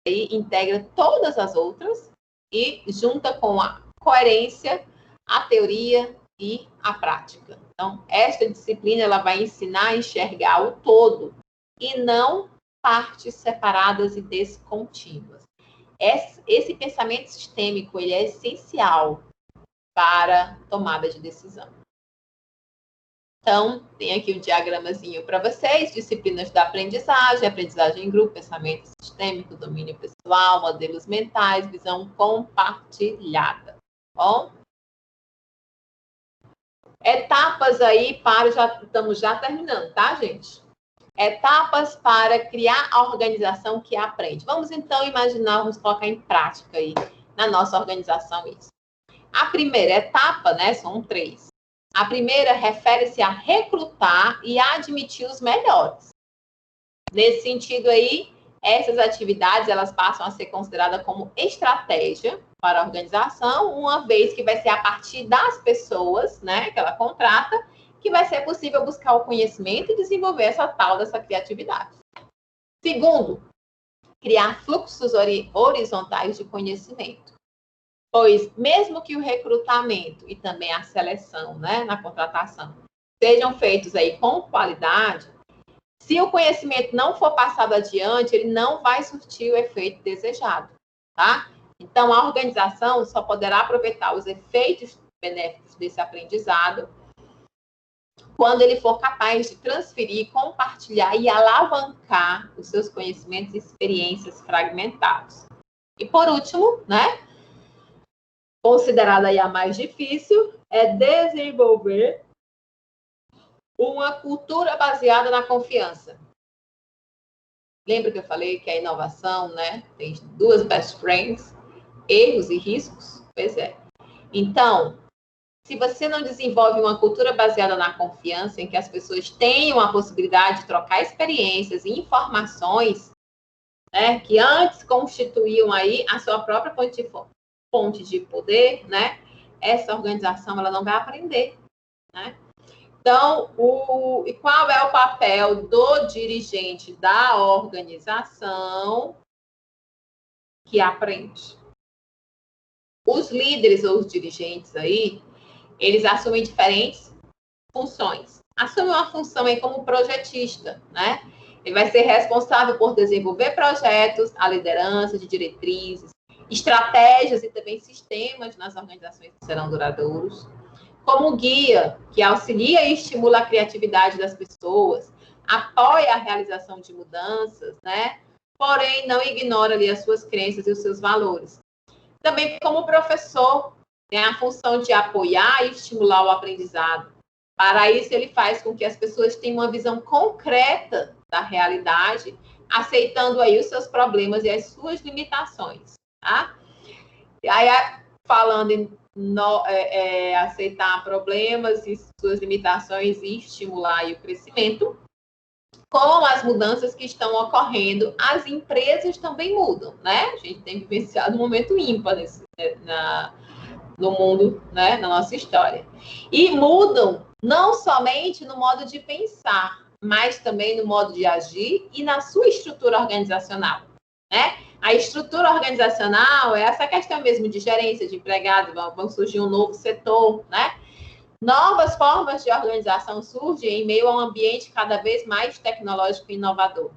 aí integra todas as outras e junta com a coerência, a teoria e a prática. Então, esta disciplina ela vai ensinar a enxergar o todo e não partes separadas e descontínuas. Esse pensamento sistêmico ele é essencial para tomada de decisão. Então, tem aqui um diagramazinho para vocês, disciplinas da aprendizagem, aprendizagem em grupo, pensamento sistêmico, domínio pessoal, modelos mentais, visão compartilhada. Bom? Etapas aí para, estamos já terminando, tá, gente? Etapas para criar a organização que aprende. Vamos então imaginar, vamos colocar em prática aí na nossa organização isso. A primeira etapa, né, são 3. A primeira refere-se a recrutar e admitir os melhores. Nesse sentido aí, essas atividades elas passam a ser consideradas como estratégia para a organização, uma vez que vai ser a partir das pessoas, né, que ela contrata, que vai ser possível buscar o conhecimento e desenvolver essa criatividade. Segundo, criar fluxos horizontais de conhecimento. Pois, mesmo que o recrutamento e também a seleção, né, na contratação, sejam feitos aí com qualidade, se o conhecimento não for passado adiante, ele não vai surtir o efeito desejado, tá? Então, a organização só poderá aproveitar os efeitos benéficos desse aprendizado quando ele for capaz de transferir, compartilhar e alavancar os seus conhecimentos e experiências fragmentados. E, por último, né, considerada aí a mais difícil, é desenvolver uma cultura baseada na confiança. Lembra que eu falei que a inovação, né, tem 2 best friends, erros e riscos? Pois é. Então, se você não desenvolve uma cultura baseada na confiança, em que as pessoas tenham a possibilidade de trocar experiências e informações, né, que antes constituíam aí a sua própria fonte de poder, né, essa organização ela não vai aprender, né? Então, e qual é o papel do dirigente da organização que aprende? Os líderes ou os dirigentes aí, eles assumem diferentes funções. Assume uma função aí como projetista, né? Ele vai ser responsável por desenvolver projetos, a liderança de diretrizes, estratégias e também sistemas nas organizações que serão duradouros. Como guia, que auxilia e estimula a criatividade das pessoas, apoia a realização de mudanças, né? Porém, não ignora ali as suas crenças e os seus valores. Também como professor, tem a função de apoiar e estimular o aprendizado. Para isso, ele faz com que as pessoas tenham uma visão concreta da realidade, aceitando aí os seus problemas e as suas limitações, tá? E aí, falando em aceitar problemas e suas limitações e estimular aí o crescimento, com as mudanças que estão ocorrendo, as empresas também mudam, né? A gente tem vivenciado um momento ímpar no mundo, né? Na nossa história. E mudam não somente no modo de pensar, mas também no modo de agir e na sua estrutura organizacional, né? A estrutura organizacional é essa questão mesmo de gerência de empregados, vão surgir um novo setor, né? Novas formas de organização surgem em meio a um ambiente cada vez mais tecnológico e inovador.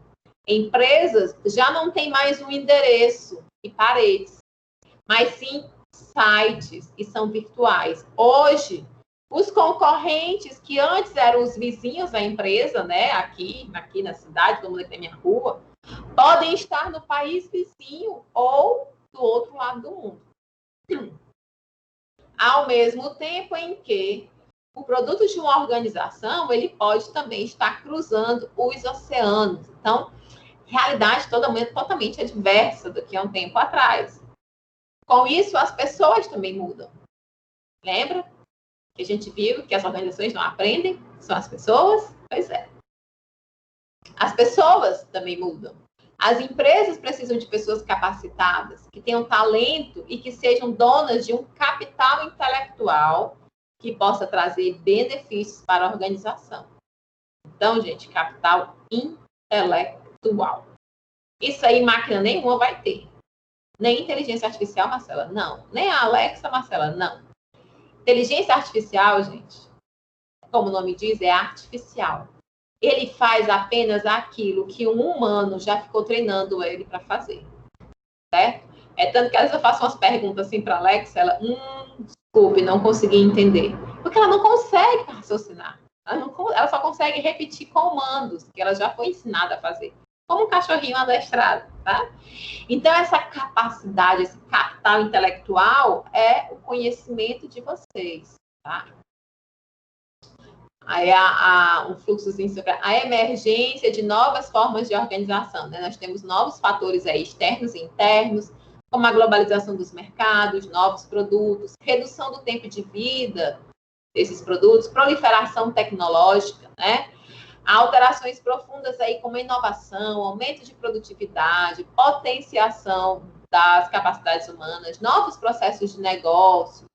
Empresas já não têm mais um endereço e paredes, mas sim sites e são virtuais. Hoje, os concorrentes que antes eram os vizinhos da empresa, né, aqui na cidade, vamos dizer, na minha rua, podem estar no país vizinho ou do outro lado do mundo. Ao mesmo tempo em que o produto de uma organização, ele pode também estar cruzando os oceanos. Então, realidade totalmente adversa do que há um tempo atrás. Com isso, as pessoas também mudam. Lembra que a gente viu que as organizações não aprendem? São as pessoas? Pois é. As pessoas também mudam. As empresas precisam de pessoas capacitadas, que tenham talento e que sejam donas de um capital intelectual que possa trazer benefícios para a organização. Então, gente, capital intelectual. Isso aí máquina nenhuma vai ter. Nem inteligência artificial, Marcela, não. Nem a Alexa, Marcela, não. Inteligência artificial, gente, como o nome diz, é artificial. Ele faz apenas aquilo que um humano já ficou treinando ele para fazer. Certo? É tanto que às vezes eu faço umas perguntas assim para a Alexa, ela, desculpe, não consegui entender. Porque ela não consegue raciocinar. Ela só consegue repetir comandos que ela já foi ensinada a fazer. Como um cachorrinho adestrado, tá? Então, essa capacidade, esse capital intelectual é o conhecimento de vocês, tá? Aí um fluxozinho sobre a emergência de novas formas de organização, né? Nós temos novos fatores aí, externos e internos, como a globalização dos mercados, novos produtos, redução do tempo de vida desses produtos, proliferação tecnológica, né? Alterações profundas aí como inovação, aumento de produtividade, potenciação das capacidades humanas, novos processos de negócio.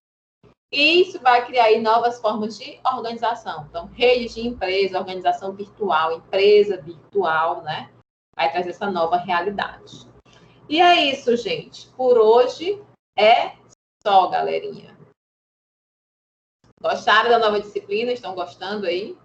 E isso vai criar aí novas formas de organização. Então, redes de empresa, organização virtual, empresa virtual, né? Vai trazer essa nova realidade. E é isso, gente. Por hoje é só, galerinha. Gostaram da nova disciplina? Estão gostando aí?